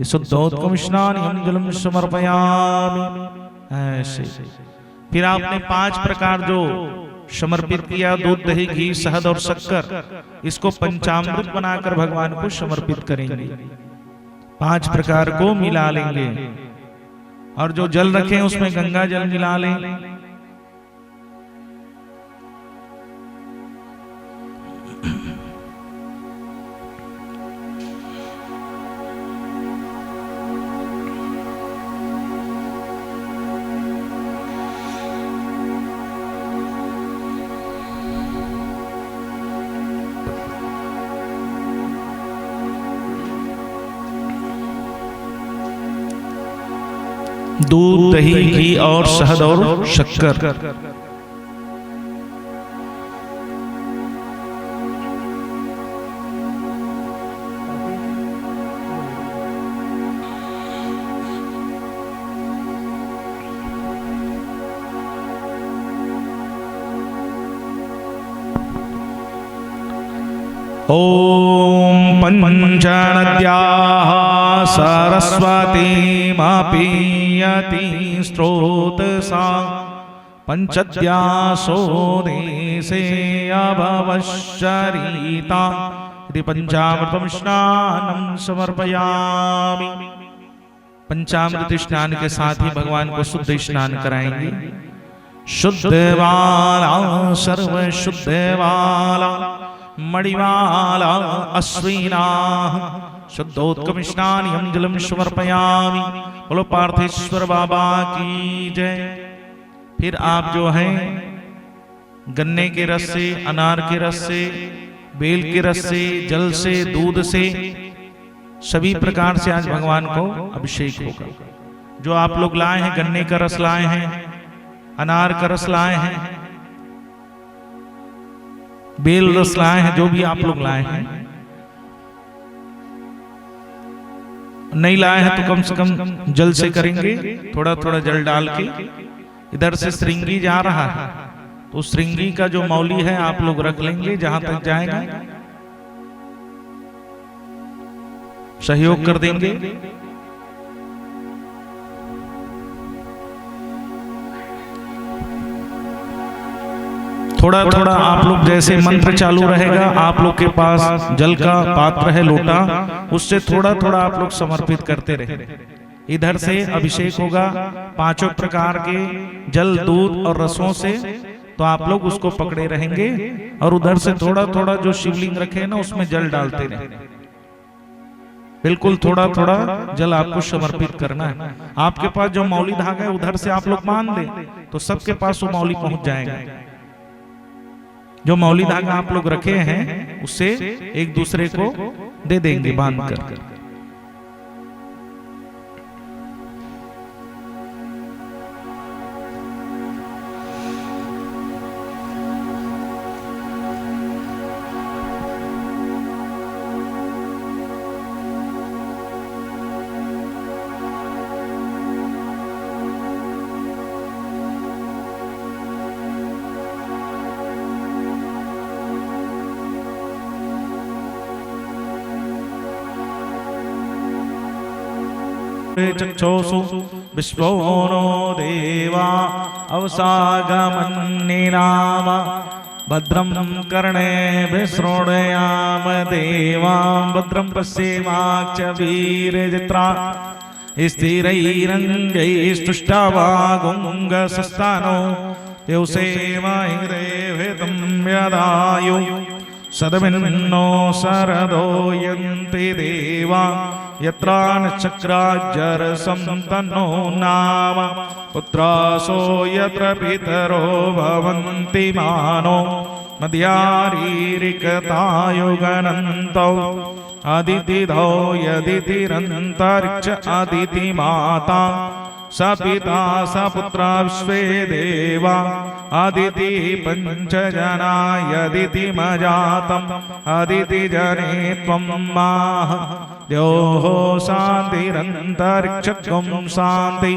शुद्धोत्कम स्नानियं जलम समर्पयामि। ऐसे फिर आपने 5 प्रकार जो समर्पित किया, दूध दही घी शहद और शक्कर, इसको पंचामृत बनाकर भगवान को समर्पित करेंगे। 5 प्रकार को मिला लेंगे और जो जल रखे हैं उसमें गंगा जल मिला लें। दूध दही घी और शहद और शक्कर। ओम पंचनद्याः सरस्वतीमापीयति स्रोतसा पंचद्यासो देशे अभवश्चरिता इति पंचामृतं स्नानं समर्पयामि। पंचामृत स्नान के साथ ही भगवान को शुद्ध स्नान कराएंगे। शुद्ध वाला सर्व शुद्ध वाला मणिवाला अश्विना शुद्धोत्कम स्नानियं जलम समर्पयामि। बोलो पार्थेश्वर बाबा की जय। फिर आप जो है गन्ने के रस से, अनार के रस से, बेल के रस से, जल से, दूध से, सभी प्रकार से आज भगवान को अभिषेक होगा। जो आप लोग लाए हैं, गन्ने का रस लाए हैं, अनार का रस लाए हैं, बेल रस लाए हैं, जो भी आप लोग लाए हैं, नहीं लाए हैं तो कम से कम जल से करेंगे। थोड़ा थोड़ा जल डाल के इधर से श्रृंगी जा रहा है तो श्रृंगी का जो मौली है आप लोग रख लेंगे, जहां तक जाएगा सहयोग कर देंगे। थोड़ा थोड़ा आप लोग जैसे मंत्र चालू रहेगा, आप लोग के पास जल का पात्र है, लोटा, उससे थोड़ा थोड़ा आप लोग समर्पित करते रहे। इधर से अभिषेक होगा 5 प्रकार के जल, दूध और रसों से, तो आप लोग उसको पकड़े रहेंगे और उधर से थोड़ा थोड़ा जो शिवलिंग रखे ना उसमें जल डालते रहे। बिल्कुल थोड़ा थोड़ा जल आपको समर्पित करना है। आपके पास जो मौली धागा है उधर से आप लोग बांध दें तो सबके पास वो मौली पहुंच जाएगा। जो मौली धागा आप लोग रखे हैं उससे एक दूसरे को दे देंगे बांध कर। चक्षुषु विश्वो नो देवा अवसागमन्निनाम भद्रं कर्णेभिः शृणुयाम देवां भद्रं पश्येमाक्षवीर्यजत्रा स्थिरैरङ्गैस्तुष्टवागुंगसस्तानो द्यौसेमहिरेभितं यदायु सदमिन्नो शरदो यन्ति देवा यत्रा नक्षत्राज्जरसं तन्नो नाम पुत्रासो यत्र पितरो भवन्ति मानो मध्यारीरिकतायुगनन्तौ अदितिधौ यदितिरन्तरिक्ष अदिति माता स पिता स पुत्रा विश्वे देवा अदिति पंचजना यदिति मजातम अदिति जने त्वं माह द्योः शान्तिरन्तरिक्षं शान्ति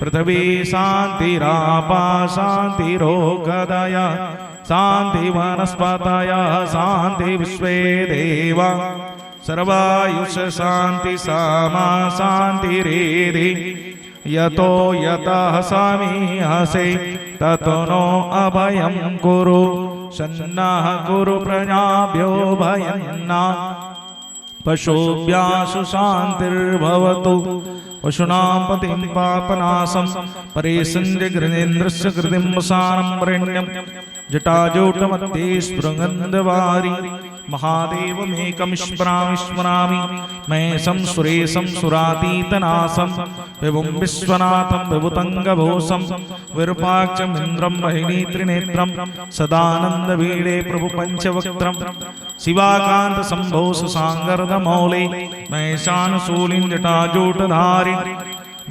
पृथ्वी शान्तिरापा शान्तिरोगदयः शान्ति वनस्पतयः शान्ति विश्वे देवा सर्वायुष शान्ति सामा शान्तिरेधि यतो यतः समीहसे ततो नो अभयं कुरु सन्नः कुरु प्रजाभ्यो भयन्ना पशुभ्याशु शान्तिर्भवतु पशूनां पतिं पापनाशं परेशञ्जगृहेन्द्रस्य कृतिं वसानं वरेण्यं जटाजूटमध्ये स्पृगन्धवारि महादेवमेकं स्मरामि महेशं सुरेशं सुरातीतनाशं विभुं विश्वनाथं विभुतङ्गभूषं विरूपाक्षमिन्द्रं महिनी त्रिनेत्रं सदानन्दवीडे प्रभुपञ्चवक्त्रं शिवाकान्तशम्भो सुसाङ्गर्धमौले महेशानुशूलिं जटाजूटधारि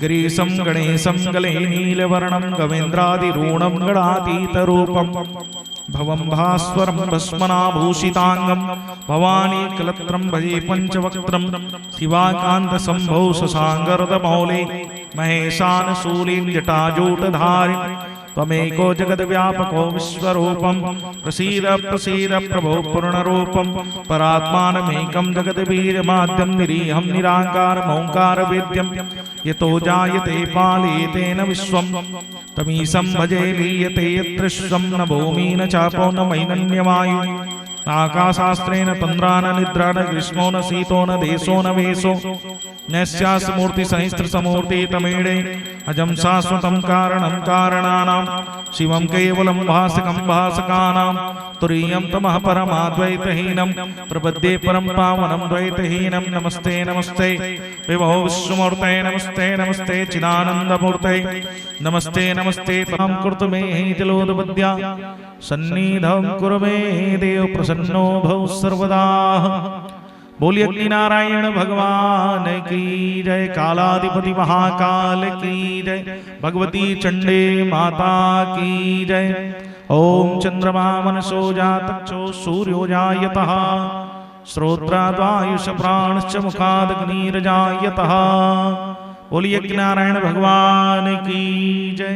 गिरीशं गणेशं गले नीलवर्णं गवेन्द्रादिरूणं गणातीतरूपं भवं भास्वरं भस्मनाभूषिताङ्गं भवानी कलत्रं भजे पञ्चवक्त्रं शिवाकान्तशम्भो शशाङ्गर्धमौले महेशानशूलिं जटाजूटधारि त्वमेको जगद्व्यापको विश्वरूपं प्रसीद प्रसीद प्रभो पूर्णरूपं परात्मानमेकं जगद्वीर्यमाद्यं निरीहं निराकारमोङ्कारवेद्यं यतो जायते पालयेतेन विश्वं तमीशं भजे लीयते यत्रिश्वं न भूमि न चापो न मैनन्यवायु आकाशास्त्रेण तन्द्रा न निद्रा न ग्रीष्मो न शीतो न देशो न वेशो नैस्यास्मूर्ति सहस्रसमूर्ति तमेडे अजं शाश्वतं कारणं कारणानां शिवं केवलं भासकं भासकानां तुरीयं तमः परमाद्वैतहीनं प्रपद्ये परं पावनं द्वैतहीनं नमस्ते नमस्ते विभो विश्वमूर्ते नमस्ते नमस्ते चिदानन्दमूर्ते नमस्ते नमस्ते तां कर्तुमे जलोदपद्या सन्निधं कुरु मे देव प्रसन्नो भव सर्वदा। बोलिए अग्नि नारायण भगवान की जय, कालाधिपति महाकाल की जय, भगवती चंडे माता की जय। ओम चंद्रमा मनसो जातक्षो सूर्यो जायतः श्रोत्राद्वायुष प्राणश्च मुखादग्निर्जायतः। बोलिए अग्नि नारायण भगवान की जय।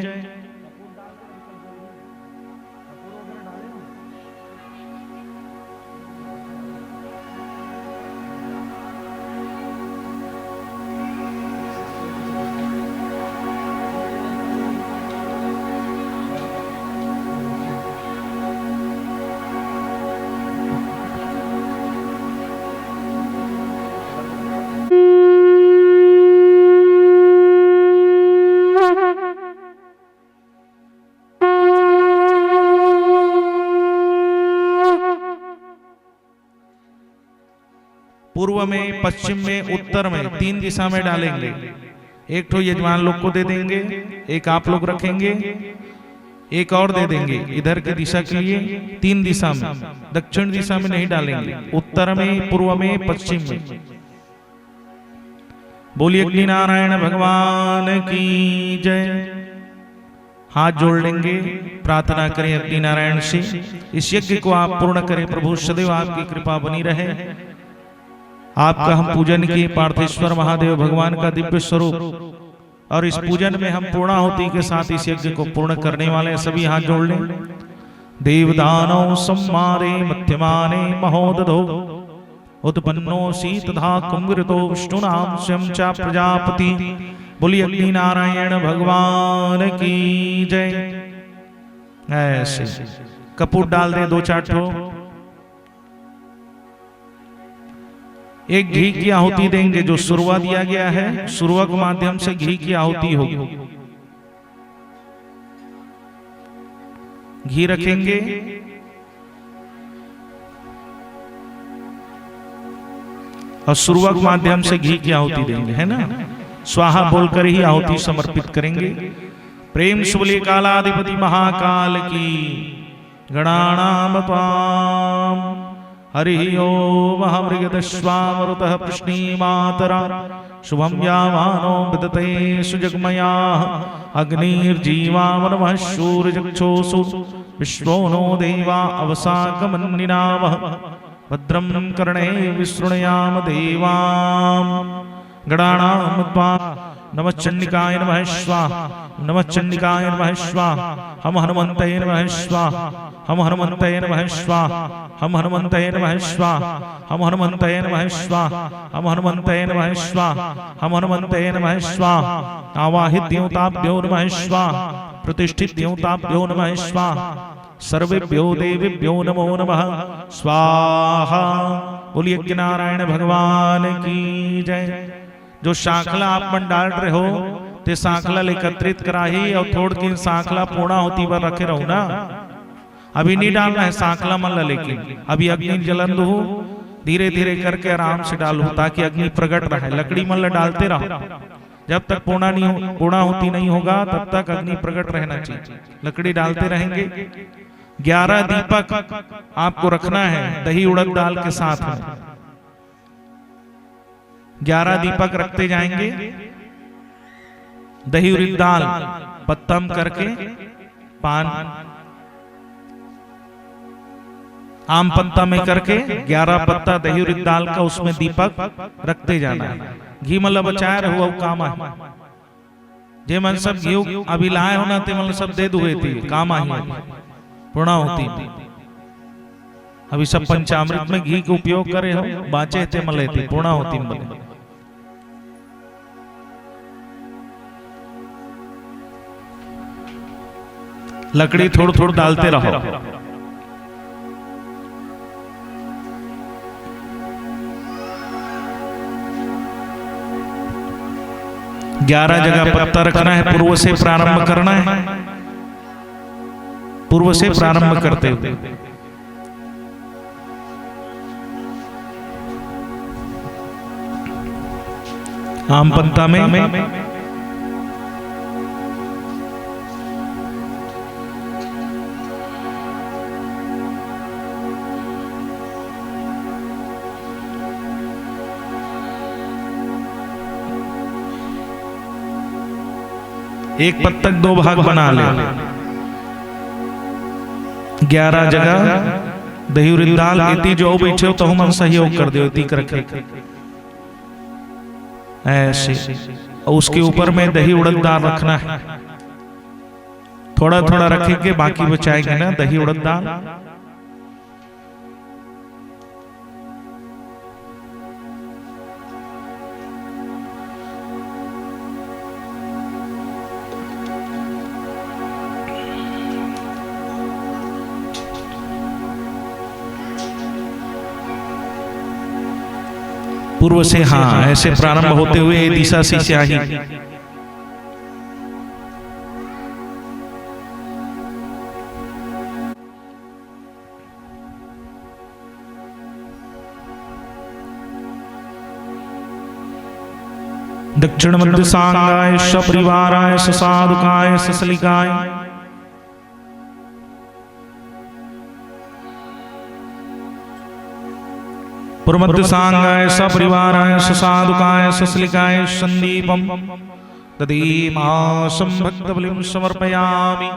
पूर्व में, पश्चिम में, उत्तर में, 3 दिशा में डालेंगे। एक तो यजमान लोग को दे देंगे, एक आप लोग रखेंगे, एक और दे देंगे इधर की दिशा के लिए। 3 दिशा में, दक्षिण दिशा में नहीं डालेंगे, उत्तर में, पूर्व में, पश्चिम में। बोलिए अग्नि नारायण भगवान की जय। हाथ जोड़ लेंगे, प्रार्थना करें अग्नि नारायण से, इस यज्ञ को आप पूर्ण करें। प्रभु सदैव आपकी कृपा बनी रहे। आपका हम पूजन किए पार्थेश्वर महादेव भगवान का दिव्य स्वरूप, और इस पूजन में हम पूर्णाहुति के साथ इस यज्ञ को पूर्ण करने वाले सभी हाथ जोड़ लें। देवदानव सम्मारे मध्यमाने महोदधो उत्पन्नो शीतधा कुंभृतो विष्णुनाम स्वयं च प्रजापति। बोलिए अग्नि नारायण भगवान की जय। ऐसे कपूर डाल दे 2-4 ठो। एक घी की आहुति देंगे, जो सुरवा दिया गया है, सुरवा के माध्यम से घी की आहुति होगी। घी रखेंगे, और सुरवा के माध्यम से घी की आहुति देंगे, है ना। स्वाहा बोलकर ही आहुति समर्पित करेंगे। प्रेम से बोलिए कालाधिपति महाकाल की। गणानाम त्वाम हरि ओम मृगदश्वामरुतः पृश्नीमातरा शुभम यावानो विदते सुजगमया अग्निर्जीवामनमः शूरचक्षुषु विश्वो नो देवा अवसाकमन्निनावः भद्रं कर्णे विशृणुयाम देवां गणानां नमश्चण्डिकाय नमः स्वाहा नमश्चण्डिकाय नमः स्वाहा हम हनुमन्ताय नमः स्वाहा हम हनुमन्ताय नमः स्वाहा हम हनुमन्ताय नमः स्वाहा हम हनुमन्ताय नमः स्वाहा हम हनुमन्ताय नमः स्वाहा हम हनुमन्ताय नमः स्वाहा आवाहित देवताभ्यो नमः स्वाहा प्रतिष्ठित देवताभ्यो नमः स्वाहा सर्वेभ्यो देवेभ्यो नमो नमः स्वाहा। बोलिए कि नारायण भगवान की जय। जो सांखला आप मन डाल रहे हो ते सांखला एकत्रित कराही और थोड़ की सांखला पूर्णा होती बार रखे रहो ना। अभी नहीं डालना है सांखला मन ला, लेकिन अभी अग्नि जलन दो, धीरे धीरे करके आराम से डालो ताकि अग्नि प्रकट रहे। लकड़ी मन ला डालते रहो, जब तक पूर्णा होती नहीं होगा तब तक अग्नि प्रकट रहना चाहिए। लकड़ी डालते रहेंगे। 11 दीपक आपको रखना है दही उड़द दाल के साथ में। 11 दीपक रखते जाएंगे, दही उड़द दाल पत्तम करके, पान आम पत्ता में करके 11 पत्ता दही उड़द दाल का उसमें दीपक रखते जाना है। घी मतलब बचाया रहो काम है। जे मन सब घी अभी लाए होना ते मतलब सब दे दुए थी काम आई पूर्णा होती। अभी सब पंचामृत में घी का उपयोग करे हो बाचे थे मले थी पूर्णा होती मले। लकड़ी थोड़ा थोड़ा डालते रहो। ग्यारह जगह पत्ता रखना है। पूर्व से प्रारंभ करना है, पूर्व से प्रारंभ करते हुए आम पत्ता में एक पत्तक 2 भाग बना ले। 11 जगह दही उड़द दाल इति जो बैठे हो तो हम सहयोग कर दो इति करके ऐसे। और उसके ऊपर में दही उड़द दाल रखना है। थोड़ा थोड़ा रखेंगे, बाकी बचाएंगे ना दही उड़द दाल। पूर्व से हाँ ऐसे प्रारंभ होते हुए दिशा से स्याही। दक्षिण मध्य सांगाय सपरिवाराय ससाधुकाय ससलिकाय पूर्वमध्य सांगाय सपरिवाराय ससाधुकाय ससलिकाय संदीपम दधीमासं भक्तबलिं समर्पयामि।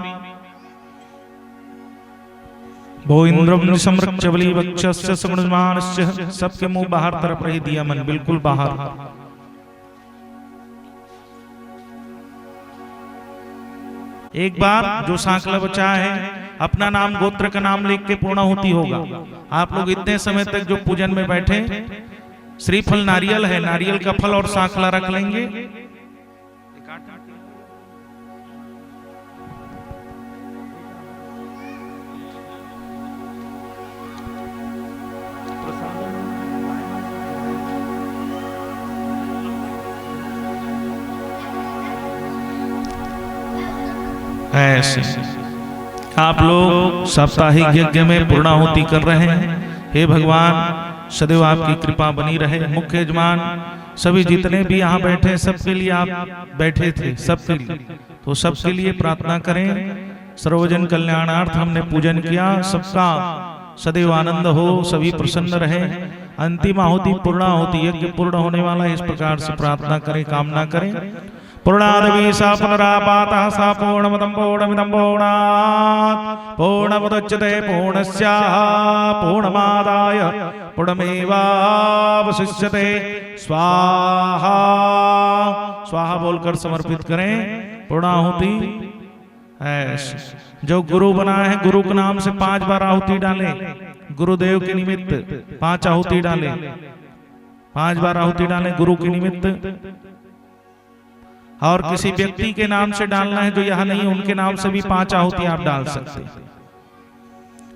भो इंद्रं संरक्ष बलि वक्षस्य सगुणमानस्य। सबके मुंह बाहर तरफ रही दिया मन बिल्कुल बाहर। एक बार जो सांकला बचा है अपना नाम गोत्र का नाम लिख के पूर्णाहुति होगा। आप लोग इतने समय तक जो पूजन में बैठे श्रीफल नारियल है, नारियल का फल और सांकला रख लेंगे। ऐसे आप लोग साप्ताहिक यज्ञ में पूर्णाहुति कर रहे हैं। हे भगवान सदैव आपकी कृपा बनी रहे। मुख्य यजमान सभी जितने भी यहाँ बैठे सबके लिए आप बैठे थे, सबके लिए तो सबके लिए प्रार्थना करें। सर्वजन कल्याणार्थ हमने पूजन किया, सबका सदैव आनंद हो, सभी प्रसन्न रहे। अंतिम आहुति पूर्णाहुति यज्ञ पूर्ण होने वाला है, इस प्रकार से प्रार्थना करें, कामना करें। पूर्णादवि सा पुनरापातः सा पूर्णमदं पूर्णमिदं पूर्णात् पूर्णमुदच्यते पूर्णस्य पूर्णमादाय पूर्णमेवावशिष्यते। स्वाहा स्वाहा बोलकर समर्पित करें पूर्णाहुति। जो गुरु बना है, गुरु के नाम से 5 बार आहुति डालें। गुरुदेव के निमित्त 5 आहुति डालें, 5 बार आहुति डालें गुरु के निमित्त। और किसी व्यक्ति के नाम से डालना है जो यह नहीं, उनके नाम से भी 5 आहुति आप डाल सकते हैं।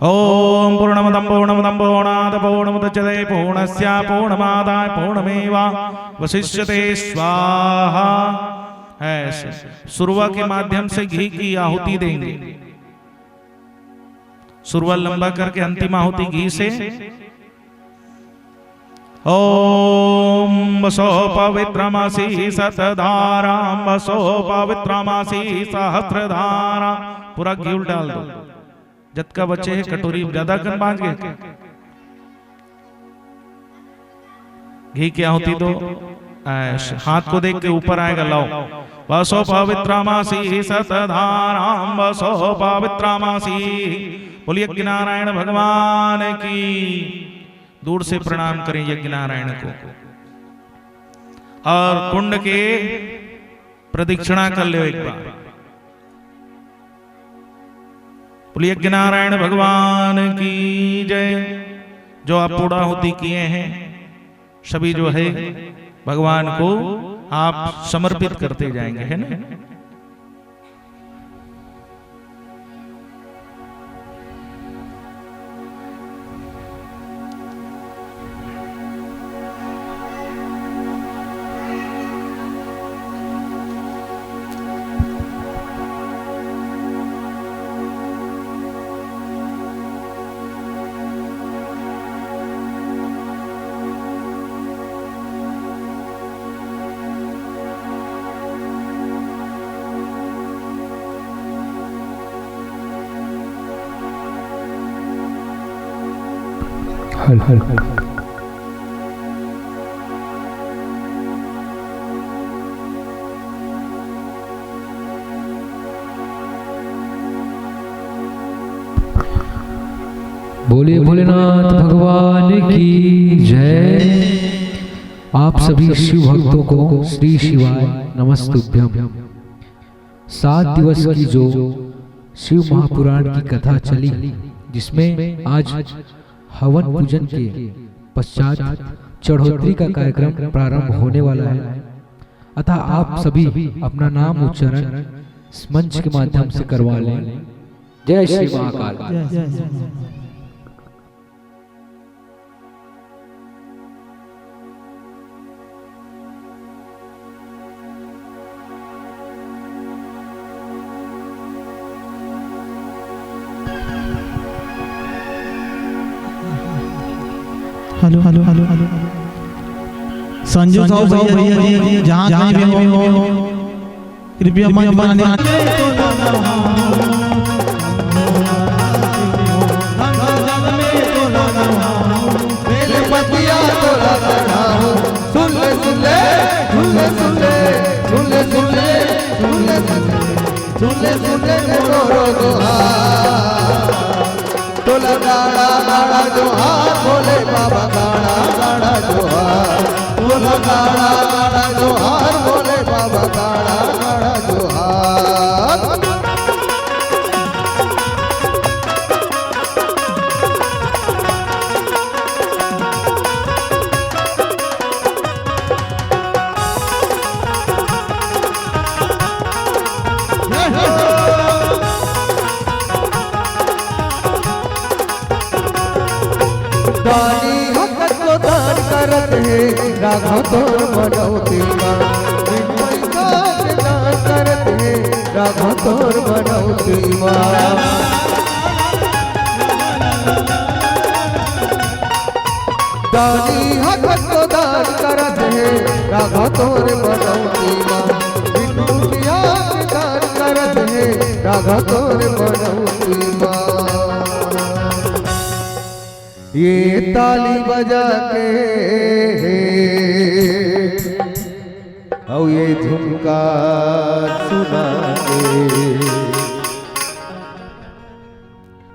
ओम पूर्णमदं पूर्णमिदं पूर्णात् पूर्णमुदच्यते पूर्णस्य पूर्णमादाय पूर्णमेवावशिष्यते। स्वाहा। ऐसे सुरवा के माध्यम से घी की आहुति देंगे। सुरवा लंबा करके अंतिम आहुति घी से। ओम वसो पवित्रमसि शतधारां वसो पवित्रमसि सहस्रधारा। पूरा घी डाल दो, जतका बचे है कटोरी ज्यादा कर बांध के घी की आहुति दो। हाथ को देख के ऊपर आएगा, लाओ। वसो पवित्रमसि शतधारां वसो पवित्रमसि। बोलिए यज्ञ नारायण भगवान की। दूर से प्रणाम करें यज्ञ नारायण को और कुंड के प्रदक्षिणा कर ले एक बार। बोलिए यज्ञ नारायण भगवान की जय। जो आप पूर्णाहुति किए हैं सभी जो है भगवान को आप समर्पित करते जाएंगे, है ना। हल हल बोले भोलेनाथ भगवान की जय। आप सभी शिव भक्तों को श्री शिवाय नमस्तुभ्यम। 7 दिवस की जो शिव महापुराण की कथा चली, जिसमें आज हवन पूजन के पश्चात चढ़ोतरी का कार्यक्रम प्रारंभ होने वाला है। अतः आप सभी अपना नाम उच्चारण इस मंच के माध्यम से करवा लें। जय Shri Mahakal. Hello hello hello hello Sanju साहब भैया जहाँ कहीं भी हो कृपया मंच बनाने तोला गाड़ा गाड़ा जोहार बोले बाबा गाड़ा गाड़ा जोहार। तोला गाड़ा गाड़ा जोहार बोले बाबा गाड़ा गाड़ा जोहार। दानी भगत को दान करत है राघव तोर बनौती माँ। दान करत है राघव तोर बनौती माँ। दानी भगत को दान करत है राघव तोर बनौती माँ। दान करत है राघव तोर बनौती माँ। ये ताली बजा के और ये झुमका सुना के।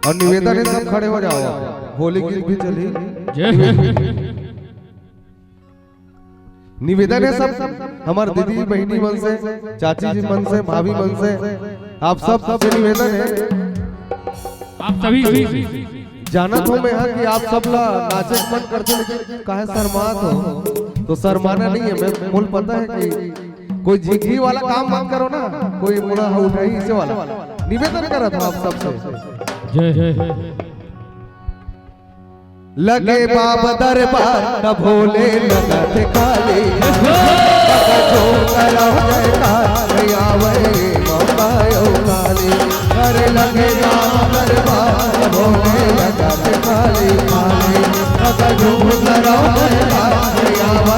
और निवेदन है सब खड़े हो जाओ, होली गीत भी चली। निवेदन है सब हमारे दीदी बहनी मन से, चाची जी मन से, भाभी मन से, आप सब से निवेदन है। आप सभी जानत हो मैं कि आप सब ला नाचे मन करते, लेकिन काहे शर्मात हो? तो शर्माना नहीं है, मैं बोल पता है कि कोई झिझी वाला काम मत करो ना, कोई मुड़ा उठाई इसे वाला निवेदन करा था आप सबसे। लगे बाबा दरबार न भोले लगत खाली, जो करा जयकार आवे बाबा ओ काली। अरे लगे बाबा दरबार न भोले लगत खाली खाली, जो करा जयकार आवे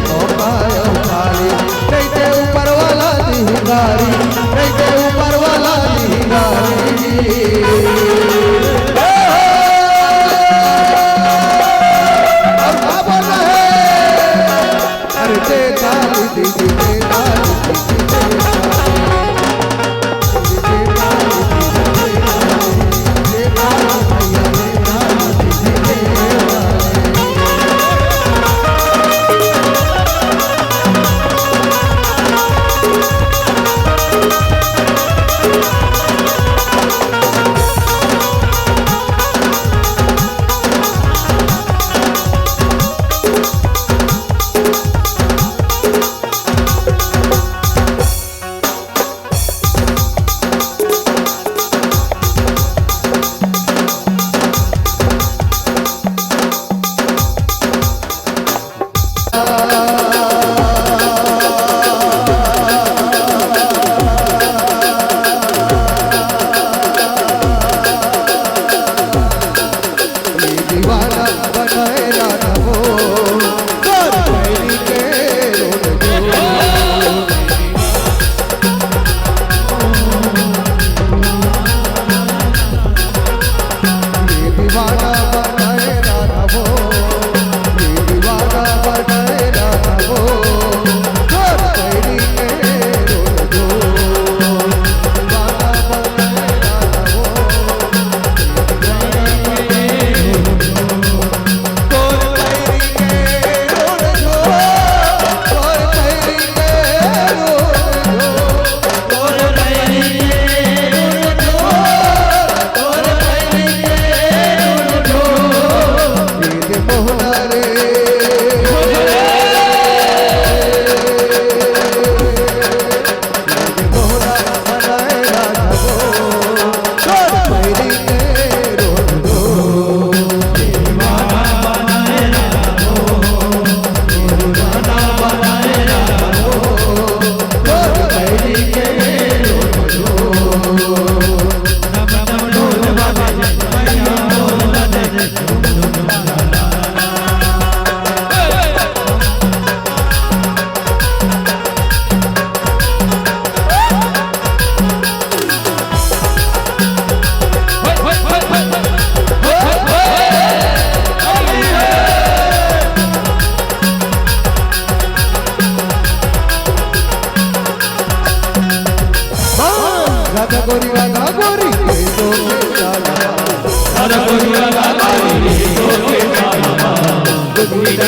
बाबा ओ काली। कैसे ऊपर वाला निगारी, कैसे ऊपर वाला निगारी।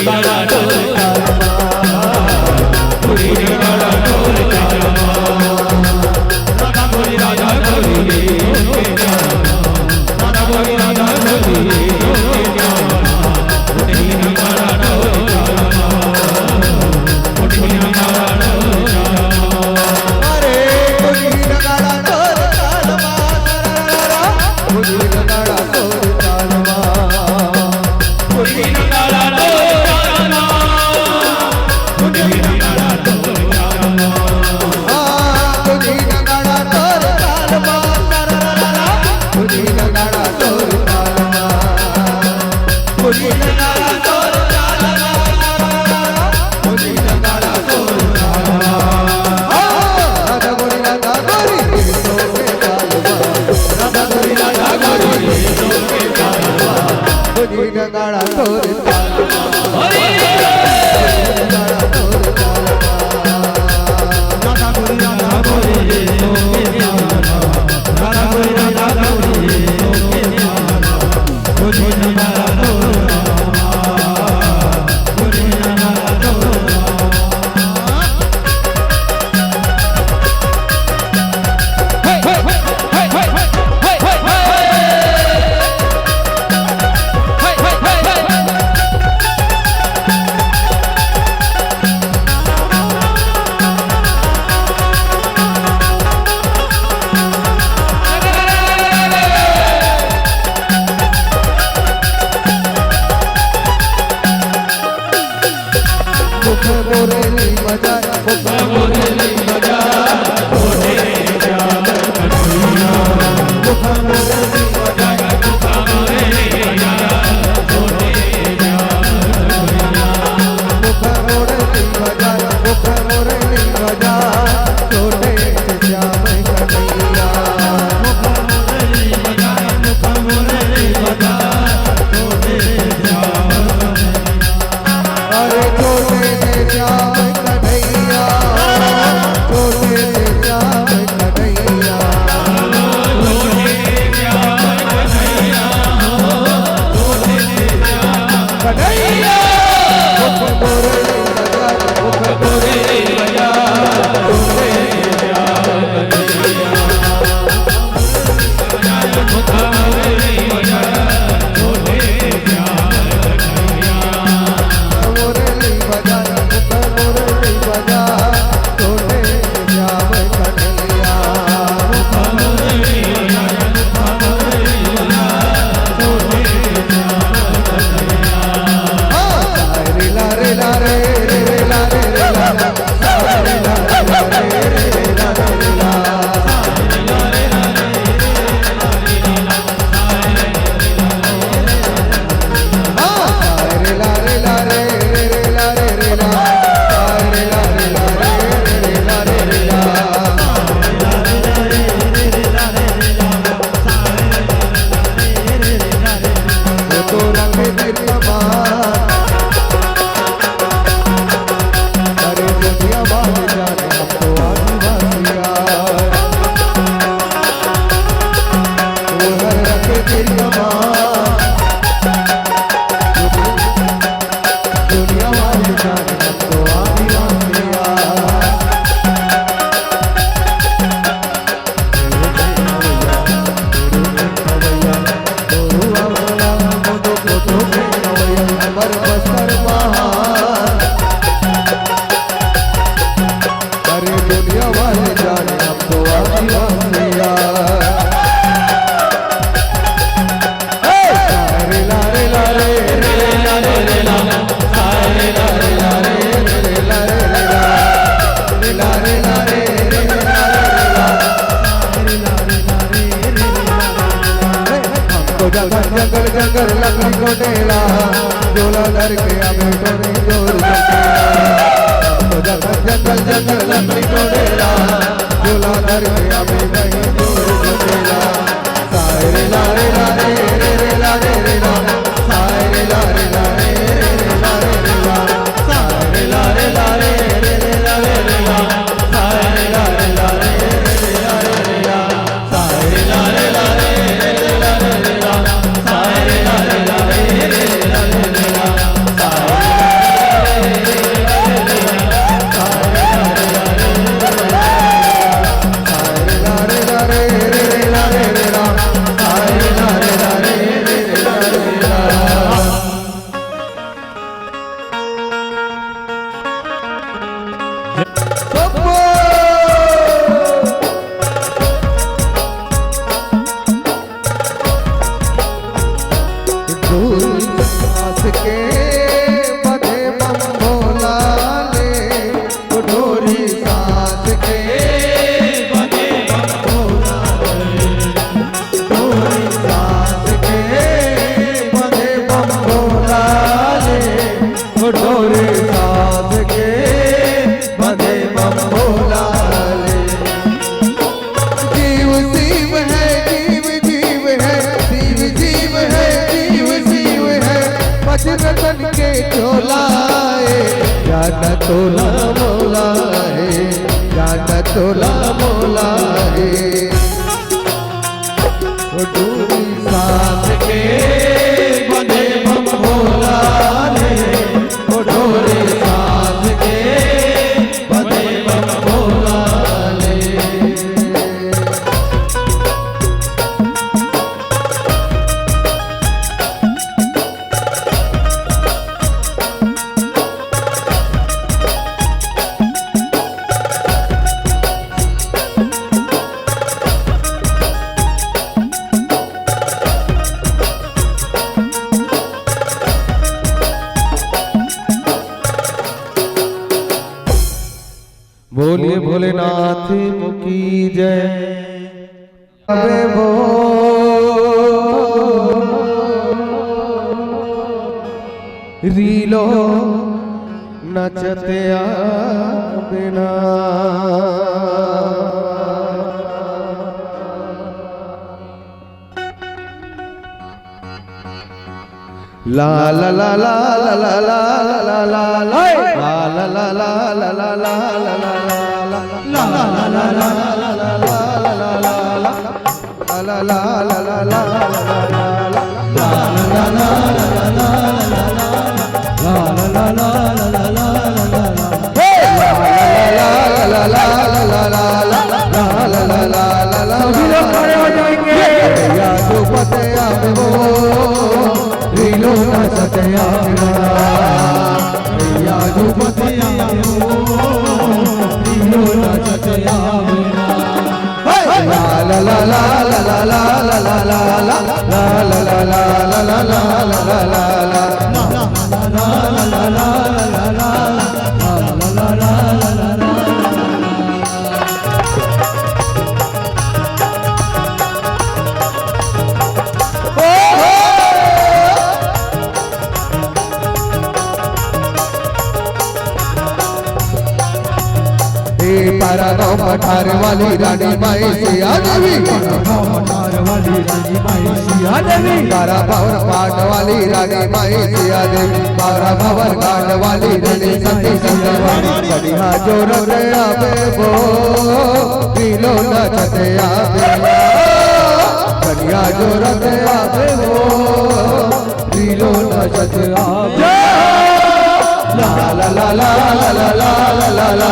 Nagara मोरली बजाए मुख मोरली बजाए छोटे श्याम कन्हैया मुख मोरली बजाए मुख मोरली बजाए छोटे श्याम कन्हैया मुख मोरली बजाए मुख मोरली बजाए छोटे श्याम कन्हैया मुख मोरली बजाए मुख मोरली बजाए छोटे श्याम अरे छोटे से श्याम कन्हैया छोटे से श्याम कन्हैया छोटे श्याम कन्हैया छोटे से श्याम कन्हैया मुख मोरली बजाए मुख मोरली बजाए छोटे श्याम कन्हैया मुख मोरली बजाए छोटे श्याम कन्हैया मोरली बजाए मुख मोरली बजाए छोटे श्याम कन्हैया मुख मोरली बजाए मुख मोरली बजाए छोटे श्याम कन्हैया रे ला रे ला रे रे ला रे रे ला रे ला रे रे ला रे ला रे ला रे ला रे रे ला रे रे ला रे ला रे ला रे रे ला रे रे ला वो तो रंग तेरी मान अरे दुनिया बात जाने हम तो आदिवासिया वो हर रंग तेरी मान दुनिया वाले जाने हम तो आदिवासिया अरे दुनिया वाले जाने हम तो आदिवासिया रे ला रे ला रे रे ला रे रे ला रे ला रे ला रे रे ला रे रे ला रे ला रे ला रे रे ला रे रे ला रे ला रे ला रे रे ला हमको जंगल जंगल जंगल लकड़ी को ढेला झोला धर के हमें डोरी जोर हमको जंगल जंगल जंगल लकड़ी को ढेला झोला धर के हमें कहीं जोर ढेला रे ला रे ला रे रे रे ला रे रे ला रे ला रे ला रे रे ला रे रे ला रे ला रे ला रे रे रे ला रे रे ला रे ला रे ला रे रे ला रे रे ला रे ला रे ला रे रे रे ला रे रे ला रे ला रे ला रे रे रे ला रे रे ला सांस के बधे बम भोला ले डोरी सांस के बधे बम भोला ले डोरी सांस के बधे बम भोला ले डोरी सांस के बधे बम भोला ले जीव शिव है जीव जीव है शिव जीव है जीव शिव है वज्रतन के झोलाए जाना तोला मोला है जाना तोला मोला है वो डोरी सांस के बधे बम भोला ले वो डोरी सांस के बधे बम भोला ले बोलिए भोलेनाथ की जय। अबे वो रीलो नचते बिना ला ला ला ला ला ला ला ला ला ला ला ला ला ला ला ला पठार वाली रानी माई सिया देवी, पठार वाली रानी माई सिया देवी, बारा भवर पाट वाली रानी माई सिया देवी, बारा भवर घाट वाली रानी सती संदरवानी, कनिया जोरत आवे वो रीलो नचते आवे, कनिया जोरत आवे वो रीलो नचते आवे। ला ला ला ला ला ला ला ला ला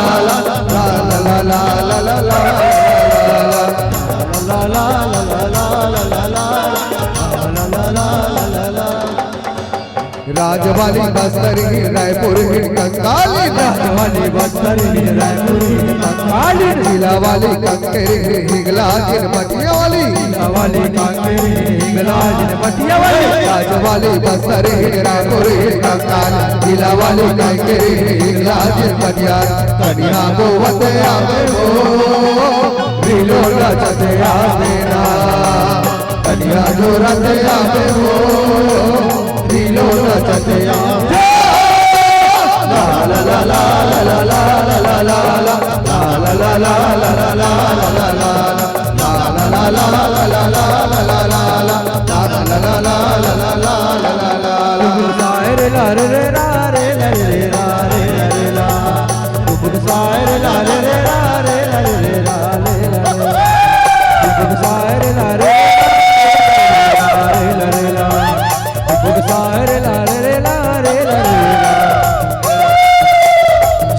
राजवाली बस्तरी रायपुर कंकाली, राजवाली बस्तरी रायपुर कंकाली, लीला वाली कंकेरी हिंगला जिन मटिया वाली, लीला वाली कंकेरी हिंगला जिन मटिया वाली, राजवाली बस्तरी रायपुर कंकाली, लीला वाली कंकेरी हिंगला जिन मटिया, कनिया गोवत आवे वो रीलो नचते आवे ना, कनिया जोरत आवे वो रीलो नचते आवे। ला ला ला ला ला ला ला ला ला ला ला ला ला ला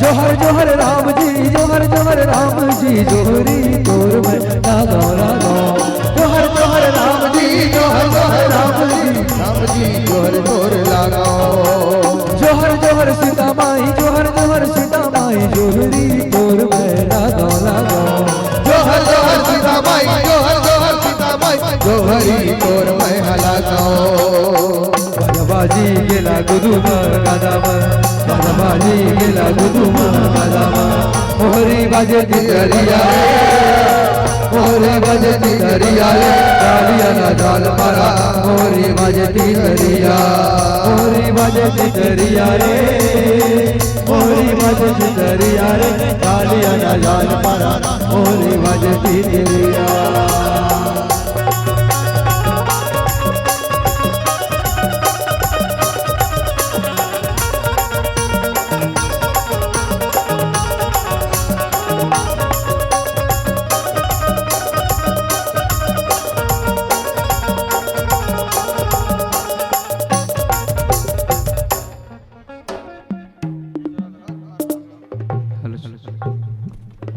जोहर जोहर राम जी, जोहर जोहर राम जी, जोहरी तोर में लागो लागो, जोहर जोहर राम जी, जोहर जोहर राम जी, राम जी जोहर तोर लागो, जोहर जोहर सीता माई, जोहर जोहर सीता माई, जोहरी तोर में लागो लागो, जोहर जोहर सीता माई, जोहर जोहर सीता माई, जोहरी तोर में लागो। बाजी गेला गुदुम गदाम, बाजी गेला गुदुम गदाम, मोहरी बाजे तितरिया रे, मोहरी बाजे तितरिया रे, डालिया ना डाल मारा, मोहरी बाजे तितरिया, मोहरी बाजे तितरिया रे, मोहरी बाजे तितरिया रे, डालिया ना डाल मारा, मोहरी बाजे तितरिया। हेलो